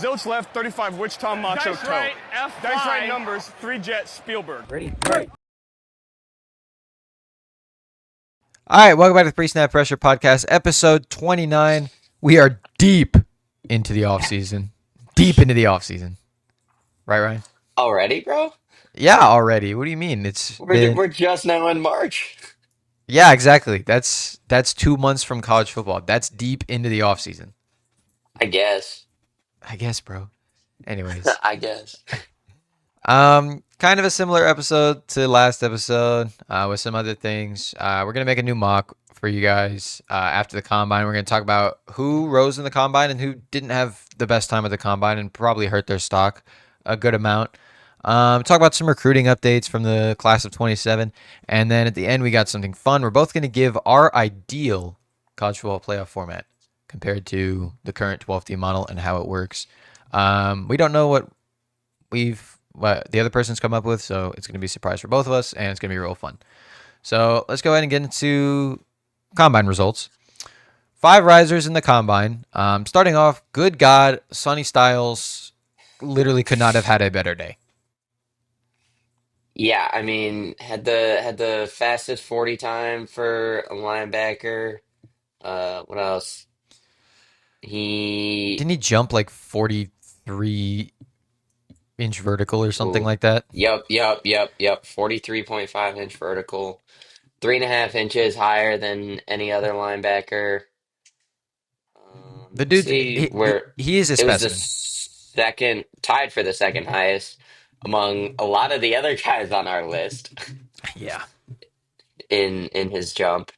Zilch left, 35 Wichita Macho Dice Toe. right, F5. Dice right numbers, 3 Jet Spielberg. All right, welcome back to the Pre-Snap Pressure Podcast, episode 29. We are deep into the offseason. Deep into the offseason. Right, Ryan? Already, bro? Yeah, already. What do you mean? It's We're been we're just now in March. Yeah, exactly. That's 2 months from college football. That's deep into the offseason. I guess. I guess, bro. Anyways, I guess. kind of a similar episode to last episode, with some other things. We're gonna make a new mock for you guys after the combine. We're gonna talk about who rose in the combine and who didn't have the best time at the combine and probably hurt their stock a good amount. Talk about some recruiting updates from the class of 27, and then at the end we got something fun. We're both gonna give our ideal college football playoff format compared to the current 12 team model and how it works. We don't know what the other person's come up with, so it's going to be a surprise for both of us, and it's going to be real fun. So let's go ahead and get into combine results. 5 risers in the combine. Starting off, good God, Sonny Styles literally could not have had a better day. Yeah, I mean, had the fastest 40 time for a linebacker. What else? He Didn't he jump like 43-inch vertical or something ooh, like that? yep. 43.5-inch vertical. 3.5 inches higher than any other linebacker. The Let's dude, see where he is a it was the specimen. second, tied for the second highest among a lot of the other guys on our list Yeah. in his jump.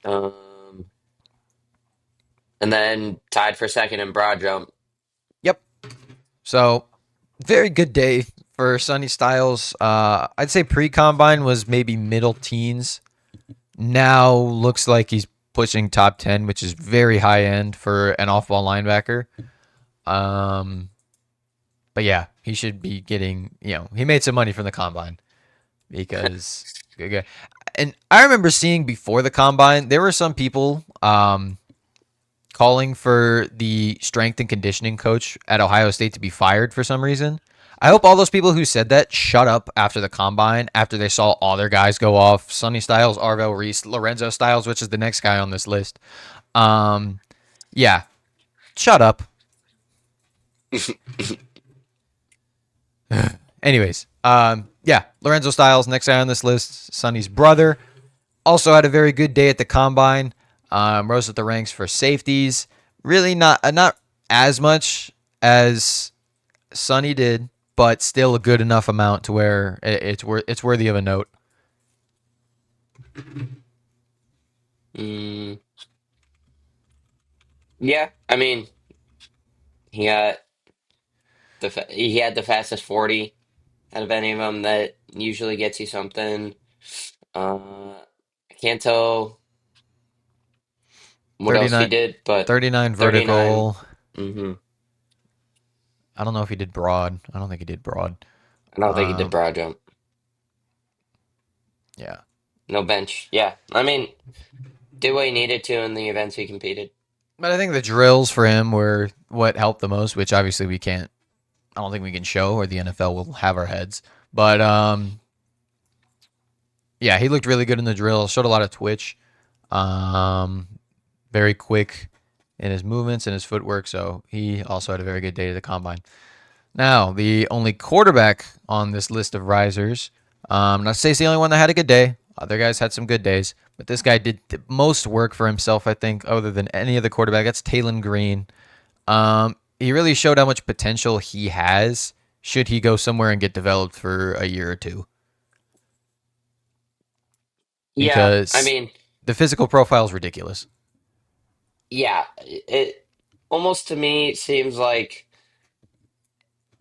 Um, and then tied for second in broad jump. Yep. So, very good day for Sonny Styles. I'd say pre-combine was maybe middle teens. Now looks like he's pushing top 10, which is very high end for an off-ball linebacker. Um, but yeah, he should be getting, he made some money from the combine because, and I remember seeing before the combine, there were some people calling for the strength and conditioning coach at Ohio State to be fired for some reason. I hope all those people who said that shut up after the combine, after they saw all their guys go off. Sonny Styles, Arvell Reese, Lorenzo Styles, which is the next guy on this list. Yeah, shut up. Anyways, yeah, Lorenzo Styles, next guy on this list, Sonny's brother, also had a very good day at the combine. Rose at the ranks for safeties. Really not as much as Sonny did, but still a good enough amount to where it's worthy of a note. Mm, yeah, I mean, he got he had the fastest 40 out of any of them. That usually gets you something. I can't tell what else he 39, did, but 39 39. vertical. Hmm. I don't know if he did broad. I don't think he did broad. I don't think he did Um, broad jump. yeah. No bench. Yeah, I mean, did what he needed to in the events he competed. But I think the drills for him were what helped the most, which obviously we can't. I don't think we can show, or the NFL will have our heads. But yeah, he looked really good in the drill. Showed a lot of twitch. Um, very quick in his movements and his footwork. So he also had a very good day at the combine. Now, the only quarterback on this list of risers, not to say he's the only one that had a good day. Other guys had some good days, but this guy did the most work for himself, I think, other than any other quarterback. That's Talon Green. He really showed how much potential he has should he go somewhere and get developed for a year or two, Yeah, I because mean, the physical profile is ridiculous. yeah, it almost to me seems like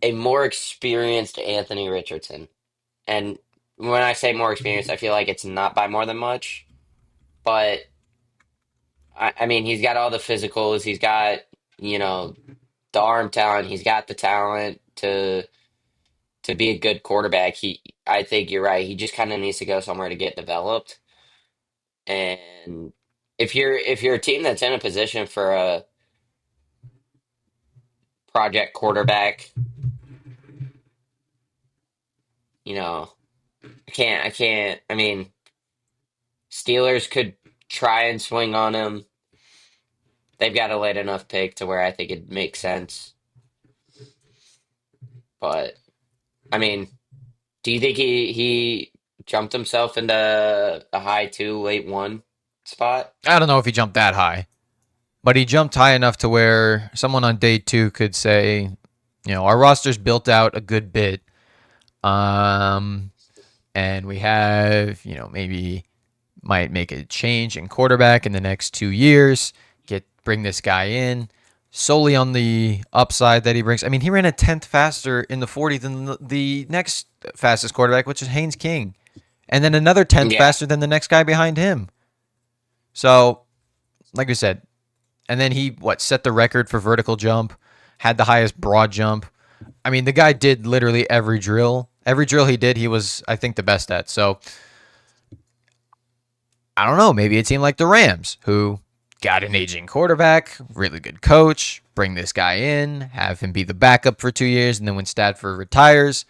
a more experienced Anthony Richardson. And when I say more experienced, I feel like it's not by more than much, but I mean, he's got all the physicals, he's got, you know, the arm talent, he's got the talent to be a good quarterback. I think you're right. He just kind of needs to go somewhere to get developed. And if you're a team that's in a position for project quarterback. You know, I can't. I mean, Steelers could try and swing on him. They've got a late enough pick to where I think it makes sense. But I mean, do you think he jumped himself into a high two, late one spot? I don't know if he jumped that high, but he jumped high enough to where someone on day 2 could say, our roster's built out a good bit. And we have, maybe might make a change in quarterback in the next 2 years, bring this guy in solely on the upside that he brings. I mean, he ran a 10th faster in the 40 than the next fastest quarterback, which is Haynes King, and then another 10th Yeah. faster than the next guy behind him. So, like we said, and then he set the record for vertical jump, had the highest broad jump. I mean, the guy did literally every drill. Every drill he did, he was, I think, the best at. So, I don't know. Maybe a team like the Rams, who got an aging quarterback, really good coach, bring this guy in, have him be the backup for 2 years, and then when Stafford retires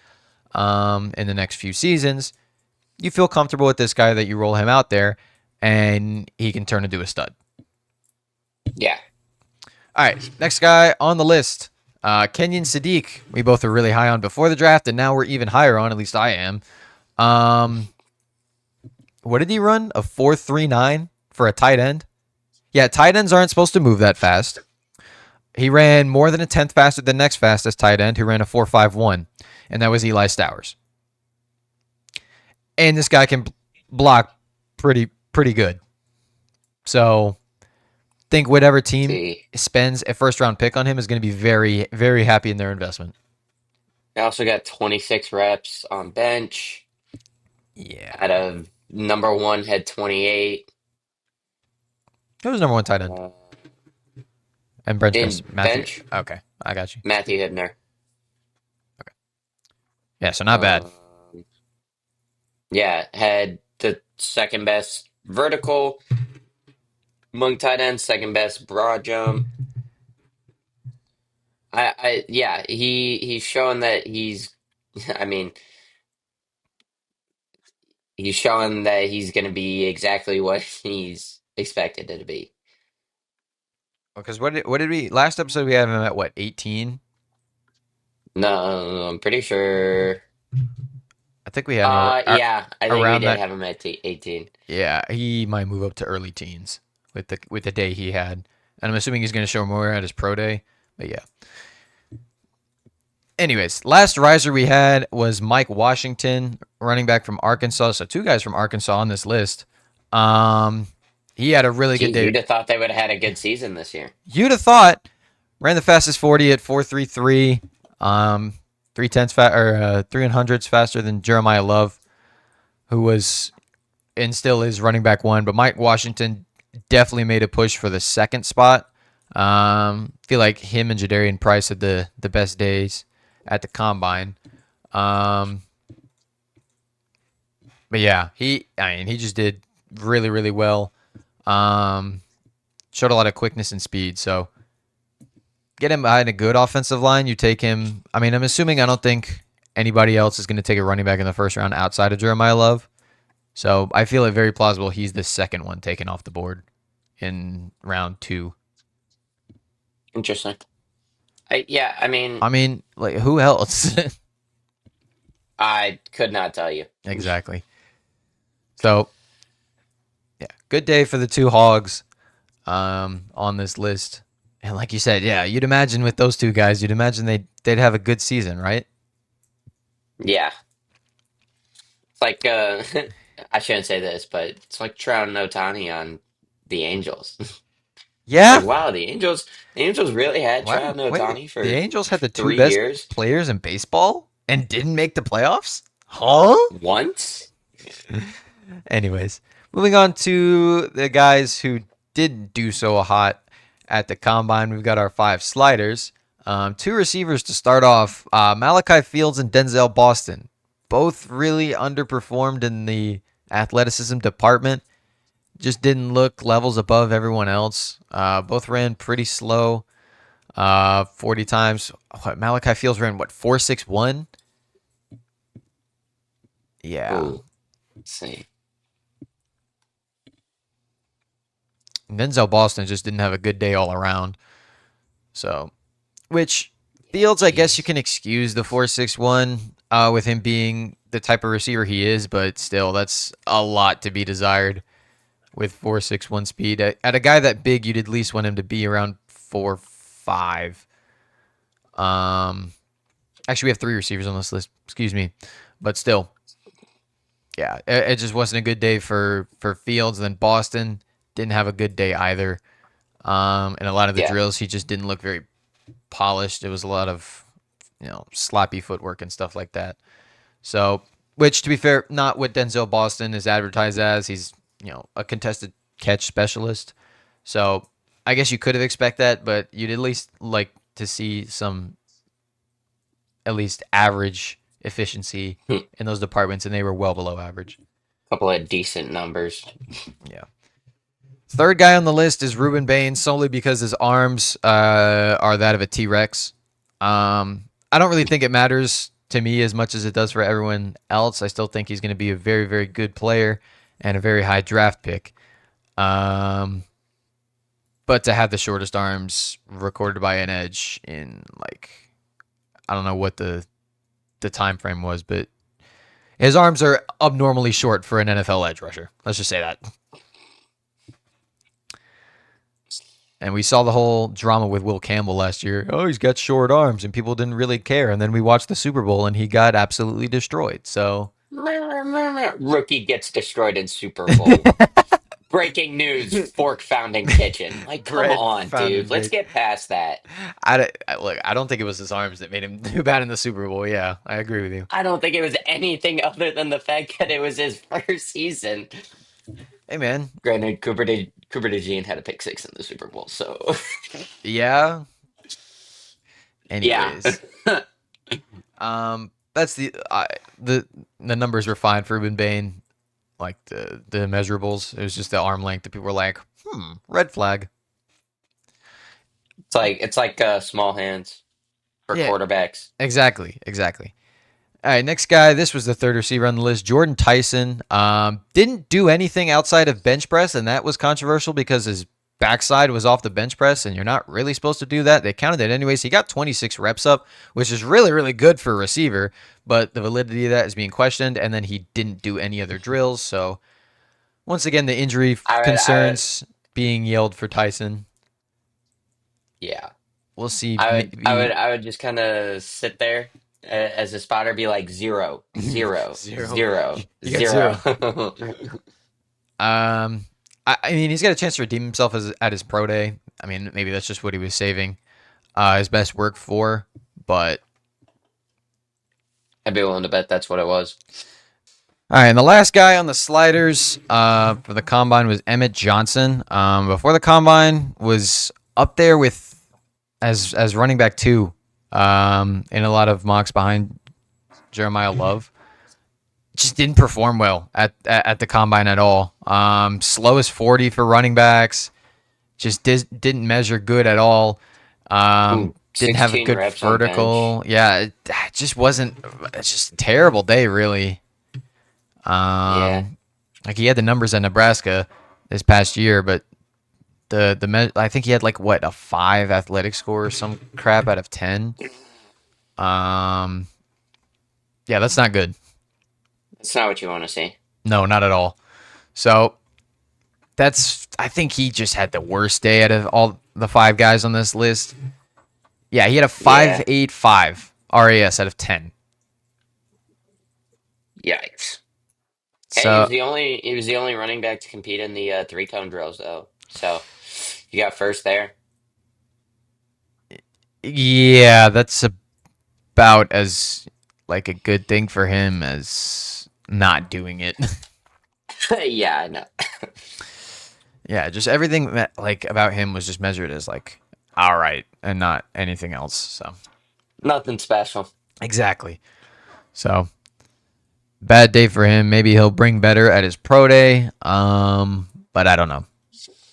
in the next few seasons, you feel comfortable with this guy that you roll him out there, and he can turn into a stud. Yeah. All right, next guy on the list, Kenyon Sadiq. We both were really high on before the draft, and now we're even higher on, at least I am. What did he run? A 4.39 for a tight end? Yeah, tight ends aren't supposed to move that fast. He ran more than a 10th faster than the next fastest tight end, who ran a 4.51, and that was Eli Stowers. And this guy can block pretty good. So, think whatever team spends a first-round pick on him is going to be very, very happy in their investment. They also got 26 reps on bench. Yeah. Out of number one, had 28. Who was number one tight end? And bench In press, Matthew. bench? Okay, I got you. Matthew Hibner. Yeah, so not bad. Yeah, had the second best vertical among tight ends, second best broad jump. Yeah, he's showing that he's. I mean, he's showing that he's going to be exactly what he's expected it to be. Because what did we last episode we had him at 18? No, I'm pretty sure. I think we had him Yeah, I think we around did that. have him at 18. Yeah, he might move up to early teens with the day he had. And I'm assuming he's going to show more at his pro day. But yeah. Anyways, last riser we had was Mike Washington, running back from Arkansas. So 2 guys from Arkansas on this list. He had a really good day. You'd have thought they would have had a good season this year. You'd have thought. Ran the fastest 40 at 4.33. 300s faster than Jeremiah Love, who was and still is running back 1. But Mike Washington definitely made a push for the second spot. Feel like him and Jadarian Price had the best days at the combine. But yeah, he just did really, really well. Showed a lot of quickness and speed. So get him behind a good offensive line. You take him. I mean, I'm assuming I don't think anybody else is going to take a running back in the first round outside of Jeremiah Love. So I feel it very plausible he's the second one taken off the board in round 2. Interesting. I mean, like, who else? I could not tell you. Exactly. So, yeah, good day for the 2 hogs on this list. And like you said, yeah, you'd imagine with those 2 guys, you'd imagine they'd have a good season, right? Yeah. It's like, I shouldn't say this, but it's like Trout and Otani on the Angels. Yeah. Like, wow, the Angels really had Wow. Trout and Wait, Otani for the Angels had the 2 3 best years. players in baseball and didn't make the playoffs? Huh? Once? Anyways, moving on to the guys who didn't do so hot at the combine. We've got our 5 sliders. 2 receivers to start off. Malachi Fields and Denzel Boston. Both really underperformed in the athleticism department. Just didn't look levels above everyone else. Both ran pretty slow. 40 times. What, Malachi Fields ran what, 4.61? Yeah. Ooh, let's see. Denzel Boston just didn't have a good day all around. So, which Fields, I guess you can excuse the 4.61 with him being the type of receiver he is, but still, that's a lot to be desired with 4.61 speed. At a guy that big, you'd at least want him to be around 4.5. Actually, we have 3 receivers on this list. Excuse me, but still, yeah, it just wasn't a good day for Fields. And then Boston didn't have a good day either. And a lot of the drills, he just didn't look very polished. It was a lot of, sloppy footwork and stuff like that. So, which to be fair, not what Denzel Boston is advertised as. He's, a contested catch specialist. So, I guess you could have expected that, but you'd at least like to see some at least average efficiency in those departments, and they were well below average. Couple of decent numbers. Yeah. Third guy on the list is Ruben Bain, solely because his arms are that of a T-Rex. I don't really think it matters to me as much as it does for everyone else. I still think he's going to be a very, very good player and a very high draft pick. But to have the shortest arms recorded by an edge in, I don't know what the time frame was, but his arms are abnormally short for an NFL edge rusher. Let's just say that. And we saw the whole drama with Will Campbell last year. Oh, he's got short arms, and people didn't really care. And then we watched the Super Bowl, and he got absolutely destroyed. So, Rookie gets destroyed in Super Bowl. Breaking news: fork founding kitchen. Come Bread on, founding dude. Let's get past that. I don't think it was his arms that made him do bad in the Super Bowl. Yeah, I agree with you. I don't think it was anything other than the fact that it was his first season. Hey, man. Granted, Cooper DeJean had a pick 6 in the Super Bowl, so Yeah. yeah. Anyways, that's the numbers were fine for Ruben Bain, like the measurables. It was just the arm length that people were like, red flag. It's like small hands for Yeah, quarterbacks. exactly. All right, next guy. This was the third receiver on the list, Jordan Tyson. Didn't do anything outside of bench press, and that was controversial because his backside was off the bench press, and you're not really supposed to do that. They counted it anyways. He got 26 reps up, which is really, really good for a receiver, but the validity of that is being questioned, and then he didn't do any other drills. So, once again, the injury concerns being yelled for Tyson. Yeah. We'll see. I would just kind of sit there as a spotter, be like 0, 0, 0, You got 0. I mean, he's got a chance to redeem himself at his pro day. I mean, maybe that's just what he was saving his best work for, but I'd be willing to bet that's what it was. all right, and the last guy on the sliders for the combine was Emmett Johnson. Before the combine, was up there with as running back 2 in a lot of mocks behind Jeremiah Love. Just didn't perform well at the combine at all. Slowest 40 for running backs. Just didn't measure good at all. Didn't have a good vertical. Yeah, it just wasn't. It's just a terrible day, really. Yeah. Like he had the numbers at Nebraska this past year, but I think he had a 5 athletic score or some crap out of 10. Yeah, that's not good. That's not what you want to see. No, not at all. So I think he just had the worst day out of all the 5 guys on this list. Yeah, he had a 5.85 RAS out of 10. Yikes. So Hey, he was the only running back to compete in the 3-cone drills though. So you got first there. yeah, that's about as a good thing for him as not doing it. Yeah, I know. Yeah, just everything about him was just measured as all right and not anything else. So Nothing special. exactly. So bad day for him. Maybe he'll bring better at his pro day. But I don't know.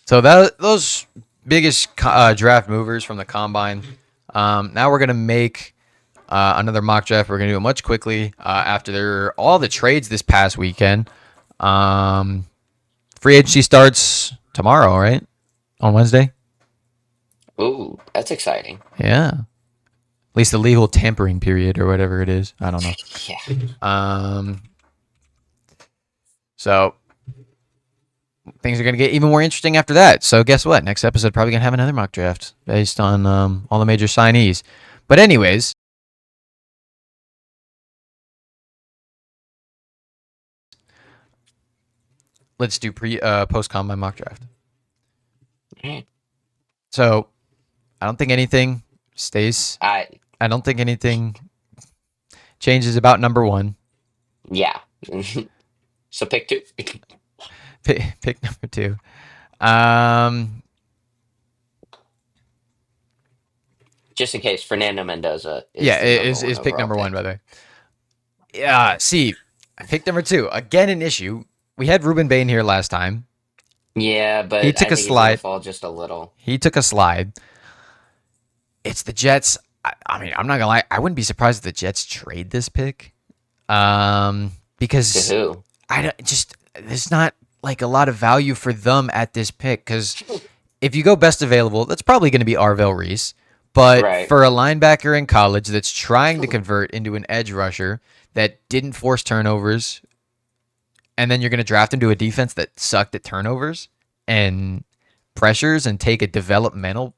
So those draft movers from the combine. Now we're gonna make another mock draft. We're gonna do it much quickly after all the trades this past weekend. Um, Free agency starts tomorrow, right? On Wednesday. Ooh, that's exciting. Yeah. At least the legal tampering period or whatever it is. I don't know. Yeah. So things are going to get even more interesting after that. So guess what? Next episode probably going to have another mock draft based on all the major signees. But anyways, let's do post combine mock draft. So I don't think anything stays. I I don't think anything changes about number one. yeah. So pick two. Pick number two. Um, Just in case Fernando Mendoza is yeah, the is pick overall number one, by the way. Yeah, see, pick number two. Again, an issue. We had Ruben Bain here last time. Yeah, He but took I a think he's gonna slide. fall just a little. He took a slide. It's the Jets. I mean, I'm not gonna lie. I wouldn't be surprised if the Jets trade this pick, To because who? there's not like a lot of value for them at this pick. Because if you go best available, that's probably going to be Arvell Reese. But Right. for a linebacker in college that's trying to convert into an edge rusher that didn't force turnovers, and then you're going to draft him to a defense that sucked at turnovers and pressures and take a developmental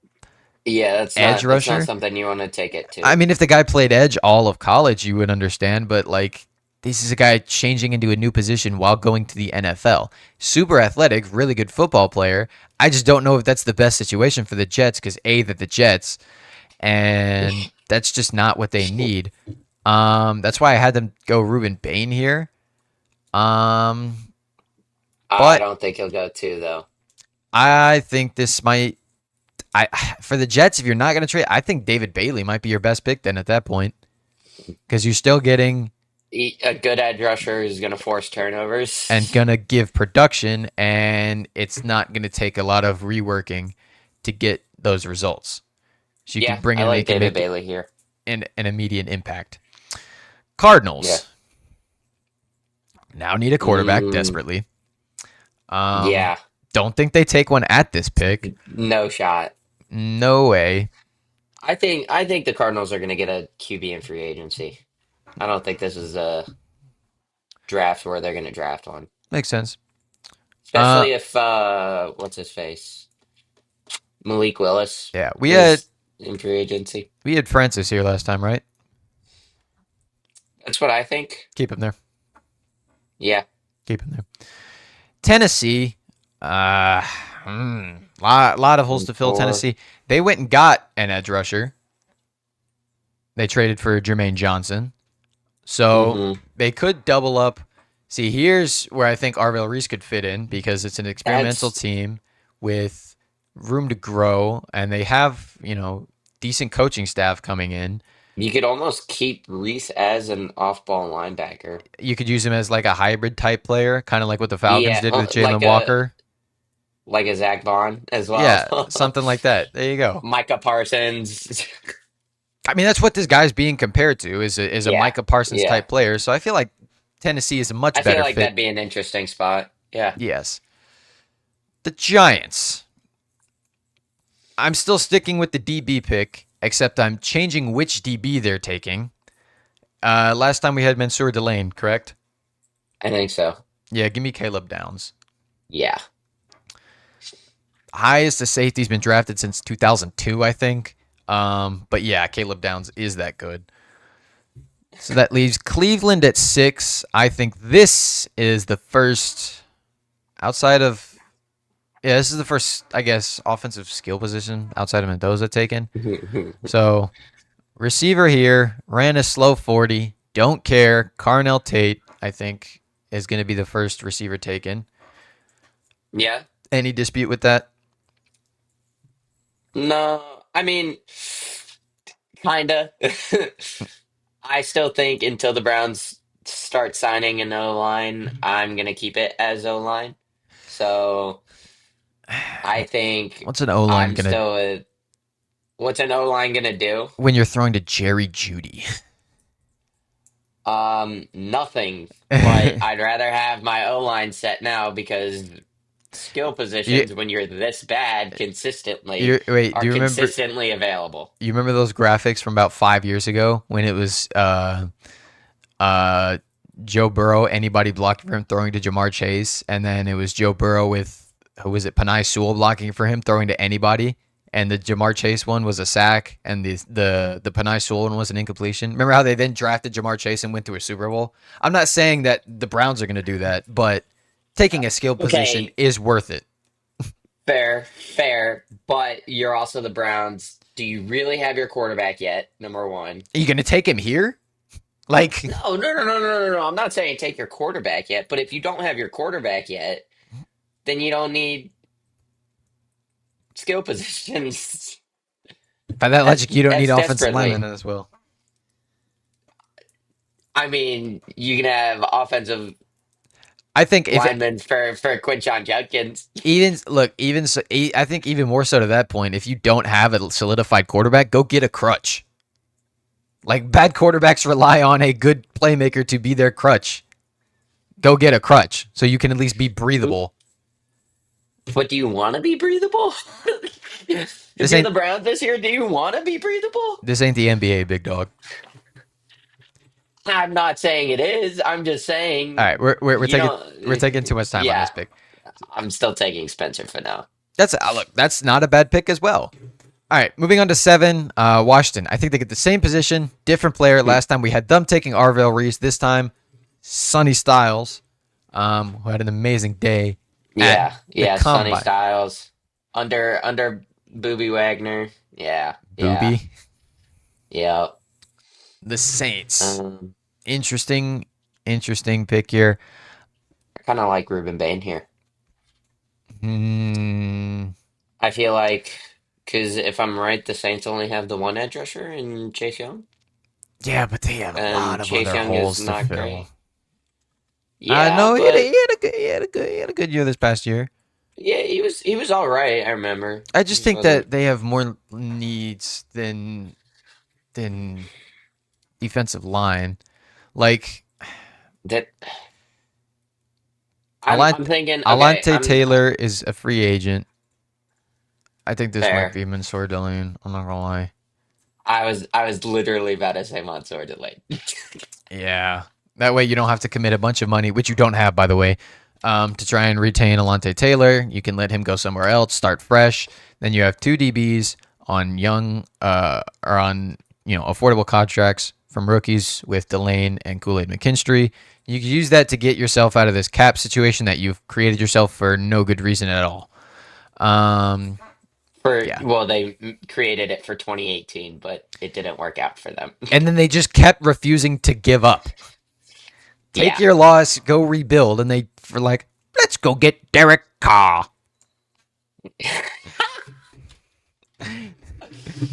Yeah, edge that's not rusher. something you want to take it I to. mean, if the guy played edge all of college, you would understand. But like, this is a guy changing into a new position while going to the NFL. Super athletic, really good football player. I just don't know if that's the best situation for the Jets because they're the Jets, and that's just not what they need. That's why I had them go Ruben Bain here. Um, I but don't think he'll go two though. I think this might. I for the Jets, if you're not going to trade, I think David Bailey might be your best pick then at that point because you're still getting A good edge rusher is gonna force turnovers. and gonna give production, and it's not gonna take a lot of reworking to get those results. So you Yeah, can bring I in, they like can David make Bailey here. an immediate impact. Yeah. Cardinals now need a quarterback Mm, desperately. Um, yeah. don't think they take one at this pick. No shot. No way. I think the Cardinals are gonna get a QB in free agency. I don't think this is a draft where they're gonna draft one. Makes sense. Uh, Especially if what's his face? Malik Willis yeah, is in free agency. we had Francis here last time, right? That's what I think. Keep him there. Yeah. Keep him there. Tennessee, uh, lot of holes to fill. Four. Tennessee, they went and got an edge rusher. They traded for Jermaine Johnson, so Hmm. they could double up. See, here's where I think Arvell Reese could fit in because it's an experimental That's team with room to grow, and they have decent coaching staff coming in. You could almost keep Reese as an off-ball linebacker. You could use him as like a hybrid type player, kind of like what the Falcons Yeah, did with like Jalen a Walker. Zach Vaughn as Yeah, well. something like that. There you go. Micah Parsons. I mean, that's what this guy's being compared to is a Yeah, Micah Parsons yeah. type player. So I feel like Tennessee is a much I feel better like fit. that'd be an interesting spot. Yeah. Yes. The Giants. I'm still sticking with the DB pick, except I'm changing which DB they're taking. Last time we had Mansour Delane, correct? I think so. Yeah, give me Caleb Downs. Yeah. Highest the safety's been drafted since 2002, I think. But yeah, Caleb Downs is that good. So that leaves Cleveland at 6. I think this is the first outside of this is the first, I guess, offensive skill position outside of Mendoza taken. So receiver here ran a slow 40. Don't care. Carnell Tate, I think, is going to be the first receiver taken. Yeah. Any dispute with that? No, I mean, kinda. I still think until the Browns start signing an O line, I'm gonna keep it as O line. So I think What's an O line I'm gonna still with what's an O line gonna do? when you're throwing to Jerry Judy? Nothing. But I'd rather have my O line set now because skill you, positions when you're this bad consistently wait, are consistently available. you remember those graphics from about 5 years ago when it was uh Joe Burrow, anybody blocking for him throwing to Jamar Chase, and then it was Joe Burrow with who was it, Panay Sewell blocking for him throwing to anybody, and the Jamar Chase one was a sack, and the Panay Sewell one was an incompletion. Remember how they then drafted Jamar Chase and went to a Super Bowl? I'm not saying that the Browns are going to do that, but taking a skill position Okay, is worth it. fair, but you're also the Browns. Do you really have your quarterback yet? Number one. Are you going to take him here? Like, No. I'm not saying take your quarterback yet, but if you don't have your quarterback yet, then you don't need skill positions by that as logic, you don't need as offensive desperately. linemen as well. I mean, you can have offensive I think if linemen for Quinshon Judkins. even look, even so, I think even more so to that point, if you don't have a solidified quarterback, go get a crutch. Like bad quarterbacks rely on a good playmaker to be their crutch. Go get a crutch so you can at least be breathable. But do you want to be breathable? If This you're ain't the Browns this year, do you want to be breathable? this ain't the NBA, big dog. I'm not saying it is. I'm just All saying right, we're you taking don't. too much time on Yeah, this pick. I'm still taking Spencer for now. That's look, that's not a bad pick as well. All right, moving on to 7, Washington. I think they get the same position, different player. Last time we had them taking Arvell Reese. This time, Sonny Styles, who had an amazing day at the Yeah. Sonny combine. Styles under Booby Wagner. Yeah. Booby, Yeah. the Saints. Um, Interesting pick here. I kind of like Ruben Bain here. Hmm. I feel like because if I'm right, the Saints only have the one edge rusher in Chase Young, Yeah, but they have a lot and of Chase other Young is holes to not fill. great. Yeah, No, but he had a good year this past year. yeah, he was all right. I remember. I He just just think wasn't that they have more needs than defensive line. Like that. I'm Alante, thinking. Okay, Alante Taylor is a free agent. I think this might fair. be Mansour Deline. I'm not gonna lie. I was literally about to say Mansour delayed. Yeah, that way you don't have to commit a bunch of money, which you don't have, by the way, to try and retain Alante Taylor. You can let him go somewhere else, start fresh. Then you have two DBs on young, or on affordable contracts from rookies with Delane and Kool-Aid McKinstry. You can use that to get yourself out of this cap situation that you've created yourself for no good reason at all. Um, yeah. They created it for 2018, but it didn't work out for them. And then they just kept refusing to give up. Take Yeah. your loss, go rebuild, and they were like, let's go get Derek Carr.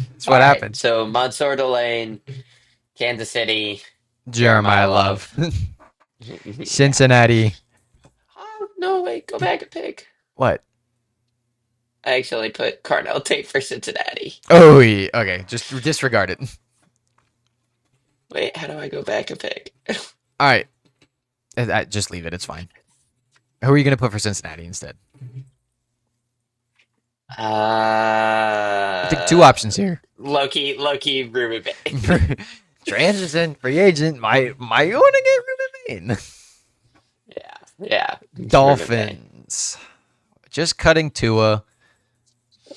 That's what All right. happened. So Mansour Delane, Kansas City, Jeremiah Jeremiah Love. Love. Yeah. Cincinnati. Oh no! Wait, go back a pick. What? I actually put Carnell Tate for Cincinnati. Oh, yeah. Okay. Just disregard it. Wait, how do I go back a pick? All right. Just leave it. It's fine. Who are you going to put for Cincinnati instead? I think two options here. Loki, Ruben Bay. Transition, free agent. Might want to get Ruben Bain. Yeah. Dolphins. Just cutting Tua.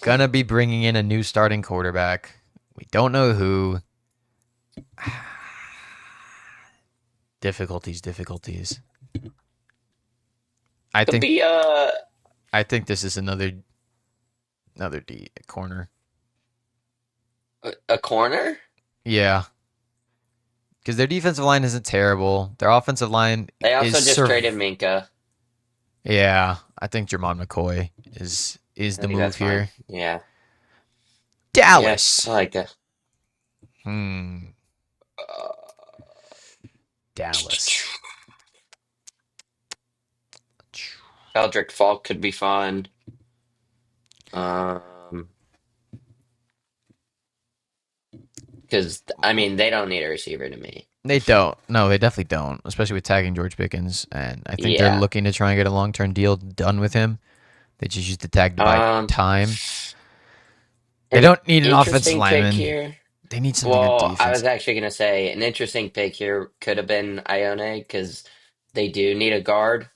Gonna be bringing in a new starting quarterback. We don't know who. Difficulties. Could be I think this is another D corner. a corner. Yeah. Because their defensive line isn't terrible. Their offensive line They also is just traded Minka. Yeah, I think Jermon McCoy is I the think move that's fine. here. Yeah. Dallas. Yeah, I like that. Dallas. Eldrick Falk could be fun. Um, because I mean they don't need a receiver to me. They don't. No, they definitely don't. Especially with tagging George Pickens, and I think they're Yeah. looking to try and get a long-term deal done with him. They just use the tag to buy Um, time. They an don't need an offensive interesting pick lineman. here. They need something on Well, I defense. was actually gonna say an interesting pick here could have been Ione because they do need a guard.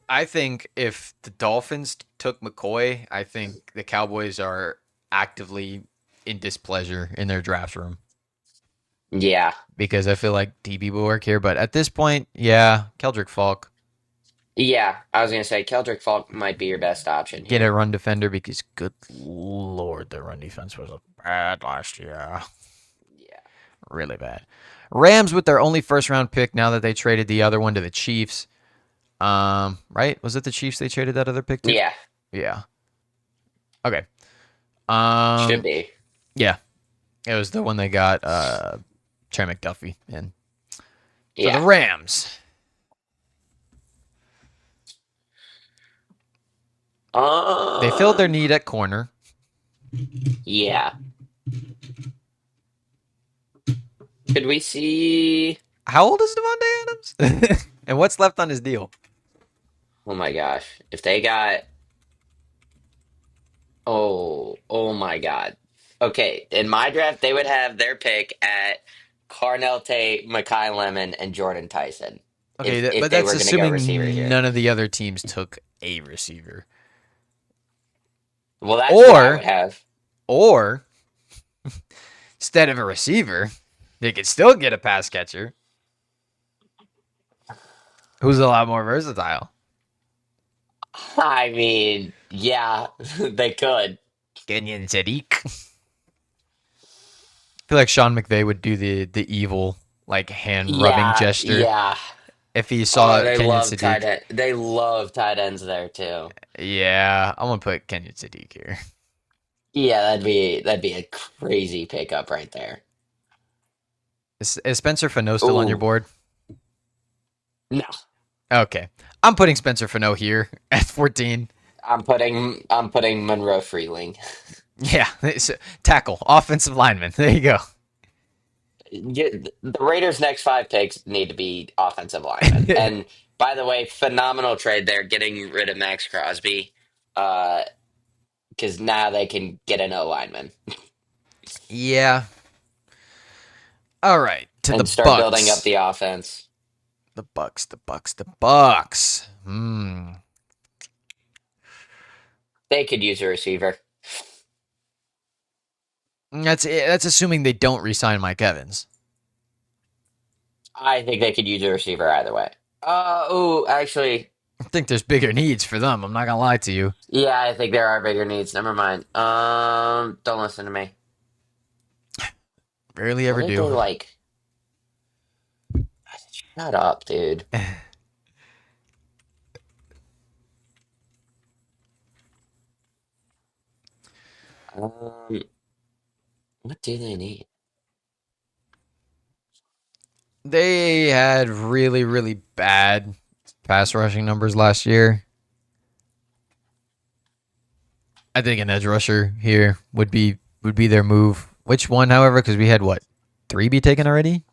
I think if the Dolphins took McCoy, I think the Cowboys are actively in displeasure in their draft room Yeah. because I feel like DB will work here. But at this point, yeah, Keldrick Falk, Yeah, I was gonna say Keldrick Falk might be your best option get a here. run defender because good lord, the run defense was bad last year. Yeah. Really bad. Rams with their only first round pick now that they traded the other one to the Chiefs. Right? Was it the Chiefs they traded that other pick to? Yeah, Yeah. Okay. should Um, be. yeah. It was the one they got Trey McDuffie in. So the Yeah. Rams. They filled their Um, need at corner. yeah. Could we see? How old is Devontae Adams? And what's left on his deal? Oh my gosh, if they got, oh my God. Okay, in my draft, they would have their pick at Carnell Tate, Makai Lemon, and Jordan Tyson. Okay, If but they that's were going to go receiver assuming here, none of the other teams took a receiver. well, that's what I would Or have. or instead of a receiver, they could still get a pass catcher who's a lot more versatile. I mean, yeah, they could. Kenyon Sadiq. I feel like Sean McVay would do the evil like hand rubbing Yeah, gesture yeah. if he Oh, saw they Kenyon love tight Sadiq. end. They love tight ends there too. Yeah, I'm gonna put Kenyon Sadiq here. Yeah, that'd be a crazy pickup right there. Is Spencer Fano still on your Ooh, board? no. Okay, I'm putting Spencer Fano here at 14. I'm putting Monroe Freeling. Yeah, tackle, offensive lineman. There you go. The Raiders' next five picks need to be offensive linemen. And by the way, phenomenal trade there, getting rid of Max Crosby, because now they can get an O lineman Yeah. All right, to the and start building up Bucks. the offense. The Bucks. The Bucks. The Bucks. Hmm. They could use a receiver. That's assuming they don't re-sign Mike Evans. I think they could use a receiver either way. Oh, actually, I think there's bigger needs for them. I'm not gonna lie to you. yeah, I think there are bigger needs. Never mind. Don't listen to me. Rarely What ever did they do. like? Shut up, dude. Um, what do they need? They had really, really bad pass rushing numbers last year. I think an edge rusher here would be their move. Which one, however, because we had what, three be taken already?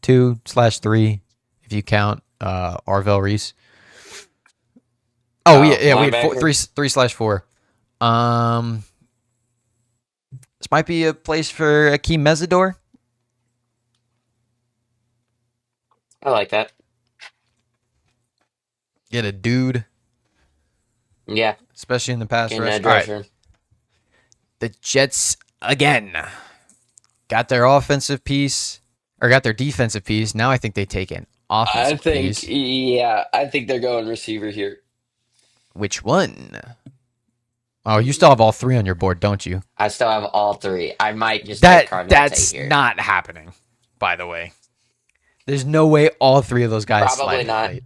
Two/3, if you count Arvell Reese. Oh yeah, Oh, yeah, we had four, linebacker. three/4. Um, this might be a place for Akeem Mesidor. I like that. Get a dude, Yeah, especially in the pass get an rush. edge All right, rusher. the Jets again got their offensive piece or got their defensive piece. Now I think they take an I offensive think, piece. yeah, I think they're going receiver here. Which one? Oh, you still have all three on your board, don't you? I still have all three. I might just take That Cardinal Tate that's here. not happening. By the way, there's no way all three of those guys slide Probably in not. late.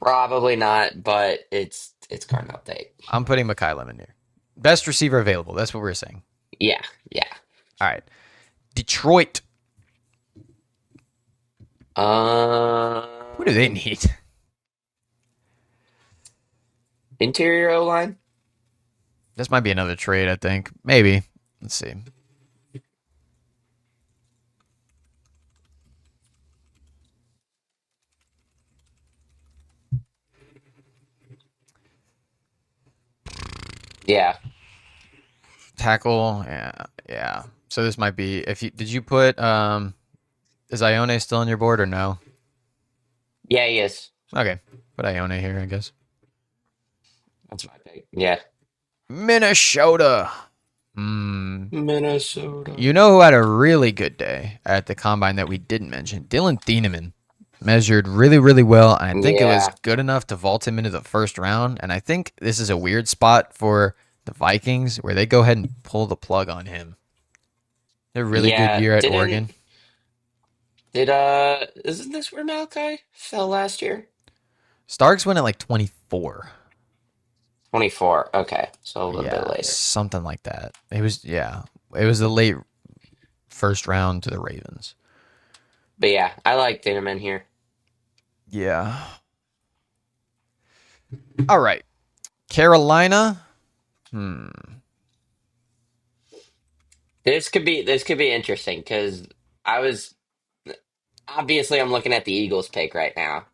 Probably not, but it's Cardinal Tate. I'm putting Makai Lemon here. Best receiver available. That's what we're saying. Yeah, yeah. All right. Detroit. What do they Um, need? Interior O line. This might be another trade, I think. Maybe. Let's see. Yeah. Tackle. Yeah. So this might be if you did you put is Ione still on your board or no? Yeah, he is. Okay. Put Ione here, I guess. That's my pick. Yeah. Minnesota. Hmm. Minnesota. You know who had a really good day at the combine that we didn't mention? Dylan Thieneman measured really, really well, and I think it was Yeah. good enough to vault him into the first round. And I think this is a weird spot for the Vikings where they go ahead and pull the plug on him. A really good Yeah. year at Didn't Oregon. did isn't this where Malachi fell last year? Starks went at like 24. 24. Okay. So a little bit Yeah, later. something like that. It was the late first round to the Ravens. But yeah, I like Dinnerman here. Yeah. All right. Carolina. This could be interesting because I was obviously I'm looking at the Eagles pick right now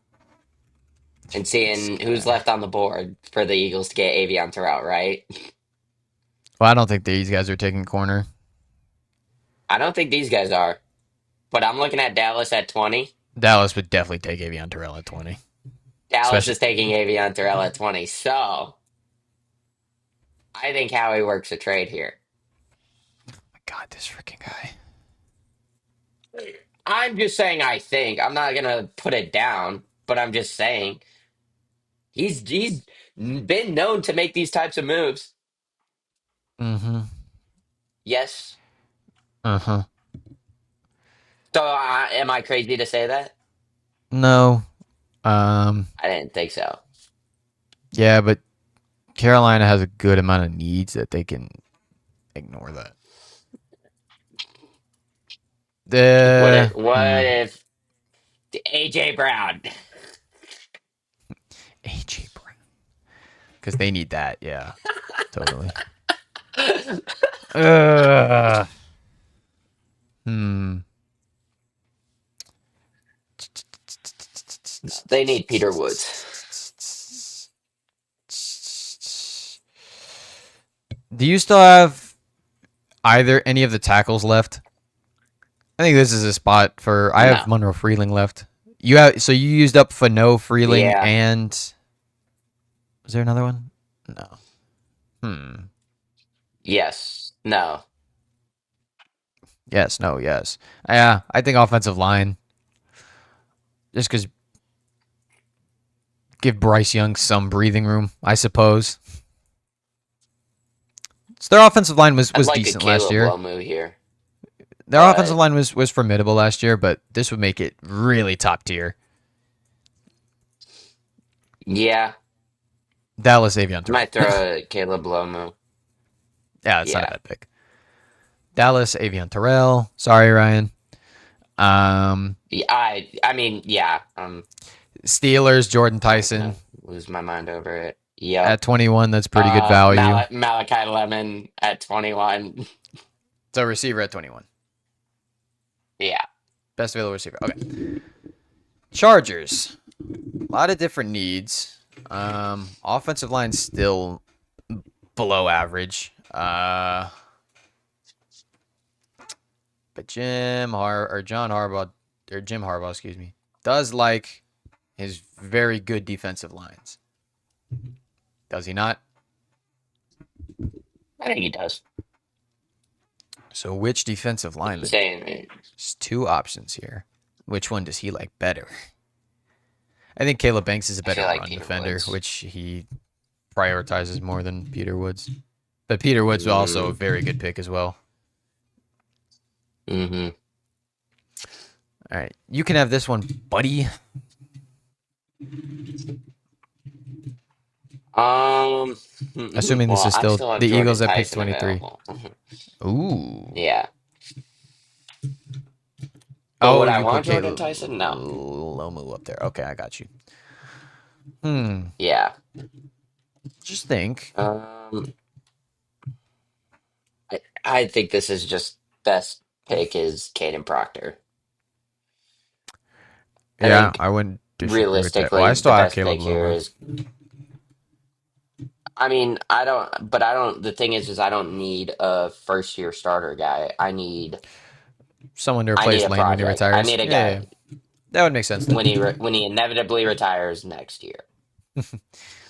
and seeing who's left on the board for the Eagles to get Avion Terrell, right? Well, I don't think these guys are taking corner. I don't think these guys are, but I'm looking at Dallas at 20. Dallas would definitely take Avion Terrell at 20. Dallas Especially, is taking Avion Terrell at 20. So I think Howie works a trade here. my God, this freaking guy. I'm just saying I think. I'm not gonna put it down, but I'm just saying he's been known to make these types of moves. Mm-hmm. Yes. Uh-huh. So am I crazy to say that? No. I didn't think so. Yeah, but Carolina has a good amount of needs that they can ignore that. What The if what if AJ Brown? AJ Brown. Because they need that, yeah. Totally. Uh, hmm. They need Peter Woods. Do you still have either any of the tackles left? I think this is a spot for. I No. have Monroe Freeling left. You have so you used up Fano, Freeling, Yeah. and was there another one? No. Yes. No. Yes. No. Yes. Yeah. I think offensive line. Just because give Bryce Young some breathing room, I suppose. So their offensive line was I'd like decent a last Caleb year. Lomu here. Their but- offensive line was formidable last year, but this would make it really top tier. Yeah. Dallas Avion. I might throw a Caleb Lomu. Yeah, it's not Yeah. a bad pick. Dallas Avion Terrell. Sorry, Ryan. Yeah, I mean, yeah. Steelers Jordan Tyson Lose my mind over it. Yeah. at 21. That's pretty good value. Malachi Lemon at 21. So receiver at 21. Yeah. Best available receiver. Okay. Chargers. A lot of different needs. Offensive line still below average. But Jim Harbaugh, excuse me, does like his very good defensive lines. Does he not? I think he does. So which defensive lineman? Saying There's two options here. Which one does he like better? I think Caleb Banks is a better feel like run Peter defender, Woods. which he prioritizes more than Peter Woods. But Peter Woods was also a very good pick as well. Mm-hmm. All right, you can have this one, buddy. Assuming this is I still have the Jordan Eagles at pick Tyson 23. available. Ooh. Yeah. But would I you want put Jordan Caleb Tyson? No. Lomu up there. Okay, I got you. Yeah. Just think. I think this is just best pick is Caden Proctor. I Yeah, think I wouldn't disagree with that. Well, I realistically, still the have best Caleb pick here Loma. is. I mean, I don't, but I don't. The thing is I don't need a first year starter guy. Someone to I need replace a Lane when he project. I retires. need a Yeah, yeah, guy yeah. That would make sense then. when he inevitably retires next year.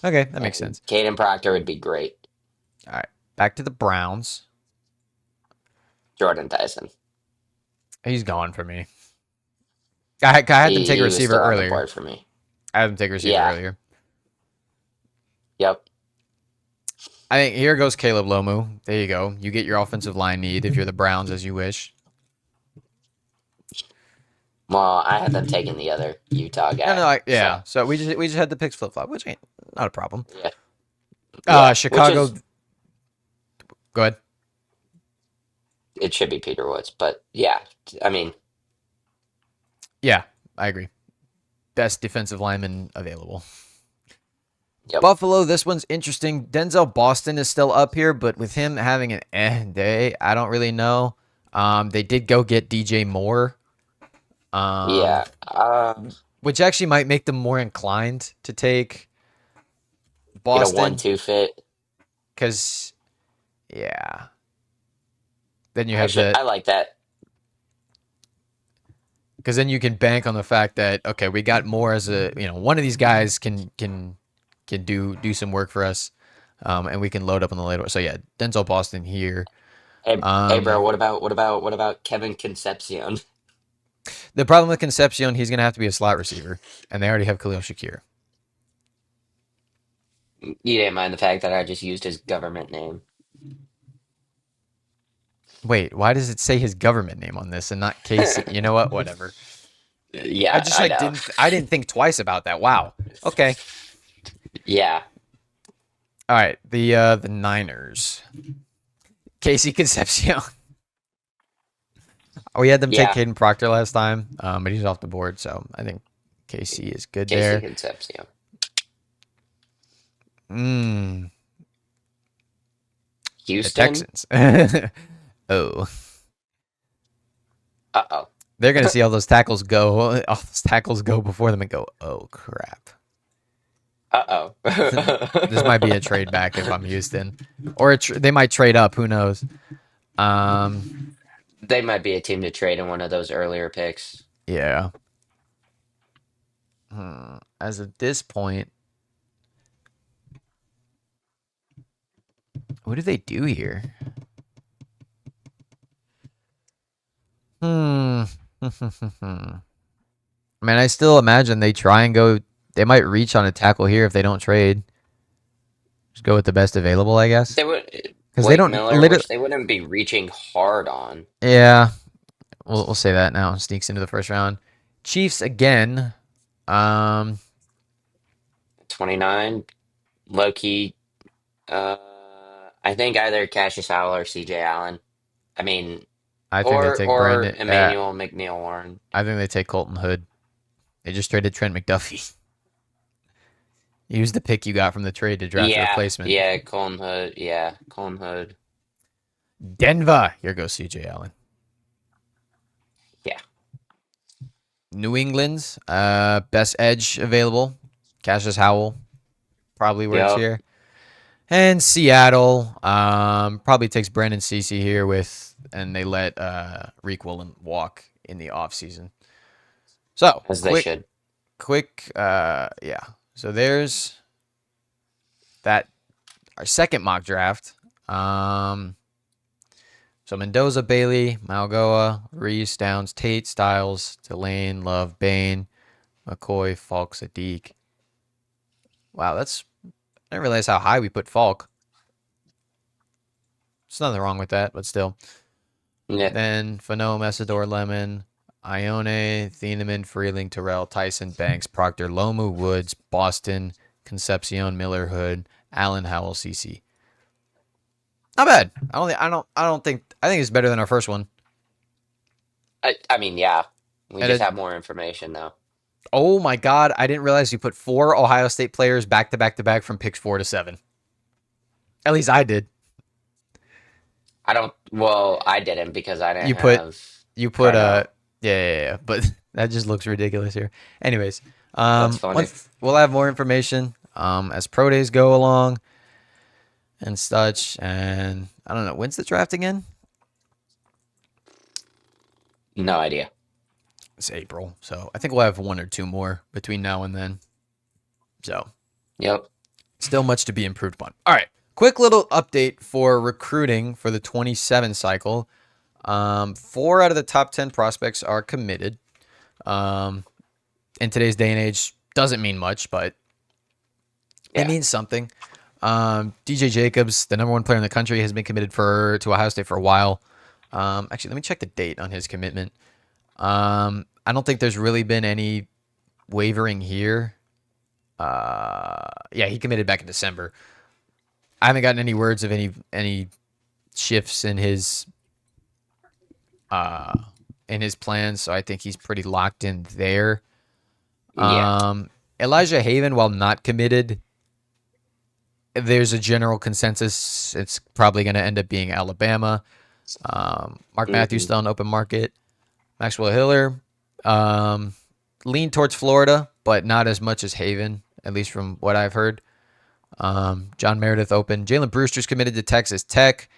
Okay, that makes And sense. Caden Proctor would be great. All right, back to the Browns. Jordan Tyson. He's gone for me. I had them take a He was receiver still on the earlier. board for me. I had them take a receiver Yeah. earlier. Yep. I think here goes Caleb Lomu. There you go. You get your offensive line need if you're the Browns as you wish. Well, I had them taking the other Utah No, no, guy. So yeah. So we just had the picks flip flop, which ain't not a problem. yeah, yeah. Which Chicago. is Go ahead. it should be Peter Woods, but yeah. I mean, Yeah, I agree. Best defensive lineman available. yep. Buffalo, this one's interesting. Denzel Boston is still up here, but with him having an day, I don't really know. They did go get DJ Moore, Yeah. which actually might make them more inclined to take Get a Boston, 1-2 fit. because yeah, then you have I like that. because then you can bank on the fact that okay, we got Moore as one of these guys can do some work for us, and we can load up on the later. So yeah, Denzel Boston here. Hey, bro. Um, What about Kevin Concepcion? The problem with Concepcion, he's going to have to be a slot receiver, and they already have Khalil Shakir. You didn't mind the fact that I just used his government name. Wait, why does it say his government name on this and not Casey? You know what? Whatever. I Yeah, just I like know. didn't think twice about that. Wow. Okay. Yeah. All right. The Niners. Casey Concepcion. We had them take Yeah. Caden Proctor last time, but he's off the board, so I think Casey is good Casey there. Concepcion. The Houston. Texans. Oh, Uh-oh. they're gonna see all those tackles go. All those tackles go before them and go. Oh crap. Uh-oh. This might be a trade back if I'm Houston, or they might trade up. Who knows? They might be a team to trade in one of those earlier picks. Yeah. As of this point, what do they do here? I mean, I still imagine they try and go. They might reach on a tackle here if they don't trade. Just go with the best available, I guess. They would Because they Blake don't Miller, literally. which they wouldn't be reaching hard on. Yeah, we'll say that now. Sneaks into the first round. Chiefs again. 29, low key. I think either Cassius Howell or CJ Allen. I mean, I think they take or Brandon. Emmanuel McNeil Warren. I think they take Colton Hood. They just traded Trent McDuffie. Use the pick you got from the trade to draft a Yeah, replacement. yeah, Colin Hood. Yeah, Colin Hood. Denver. Here goes CJ Allen. Yeah, New England's best edge available. Cassius Howell probably works yep. here. And Seattle probably takes Brandon Cece here and they let Reek Willen walk in the offseason. So As they should. Yeah. So there's that. Our second mock draft. So Mendoza, Bailey, Malgoa, Reese, Downs, Tate, Styles, Delane, Love, Bain, McCoy, Falk, Sadiq. Wow, I didn't realize how high we put Falk. There's nothing wrong with that, but still. Yeah. Then Fano, Messidor, Lemon, Ione, Thieneman, Freeling, Terrell, Tyson, Banks, Proctor, Lomu, Woods, Boston, Concepcion, Miller, Hood, Allen, Howell, CC. Not bad. I think it's better than our first one. I mean, yeah. We And just have more information now. oh my God, I didn't realize you put 4 Ohio State players back to back to back from picks 4 to 7. At least I did. I don't. Well, I didn't because I didn't You put have you put Cardo. yeah, but that just looks ridiculous here. Anyways, That's funny. once we'll have more information as pro days go along and such, and I don't know when's the draft again. No idea. It's April, so I think we'll have one or two more between now and then. So Yep. still much to be improved upon. All right, quick little update for recruiting for the 27 cycle. 4 out of the top 10 prospects are committed. Um, in today's day and age, doesn't mean much, but it Yeah. means something. DJ Jacobs, the number 1 player in the country, has been committed to Ohio State for a while. Actually, let me check the date on his commitment. I don't think there's really been any wavering here. Yeah, he committed back in December. I haven't gotten any words of any shifts in his plans, so I think he's pretty locked in there. Yeah. Elijah Haven, while not committed, there's a general consensus it's probably going to end up being Alabama. Mark Matthews Hmm. still on open market. Maxwell Hiller, lean towards Florida, but not as much as Haven, at least from what I've heard. John Meredith open. Jalen Brewster's committed to Texas Tech.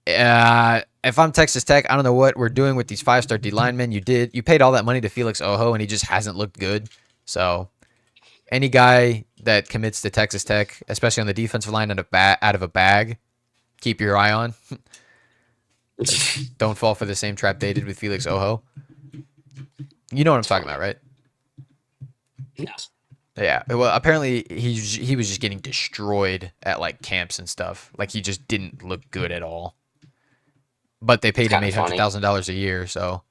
If I'm Texas Tech, I don't know what we're doing with these 5-star D linemen. You paid all that money to Felix Ojo, and he just hasn't looked good. So any guy that commits to Texas Tech, especially on the defensive line out of a bag, keep your eye on. Don't fall for the same trap they did with Felix Ojo. You know what I'm talking about, right? No. Yeah. Well, apparently he was just getting destroyed at like camps and stuff. Like he just didn't look good at all. But they It's paid him kind of eight hundred funny. thousand dollars a year, so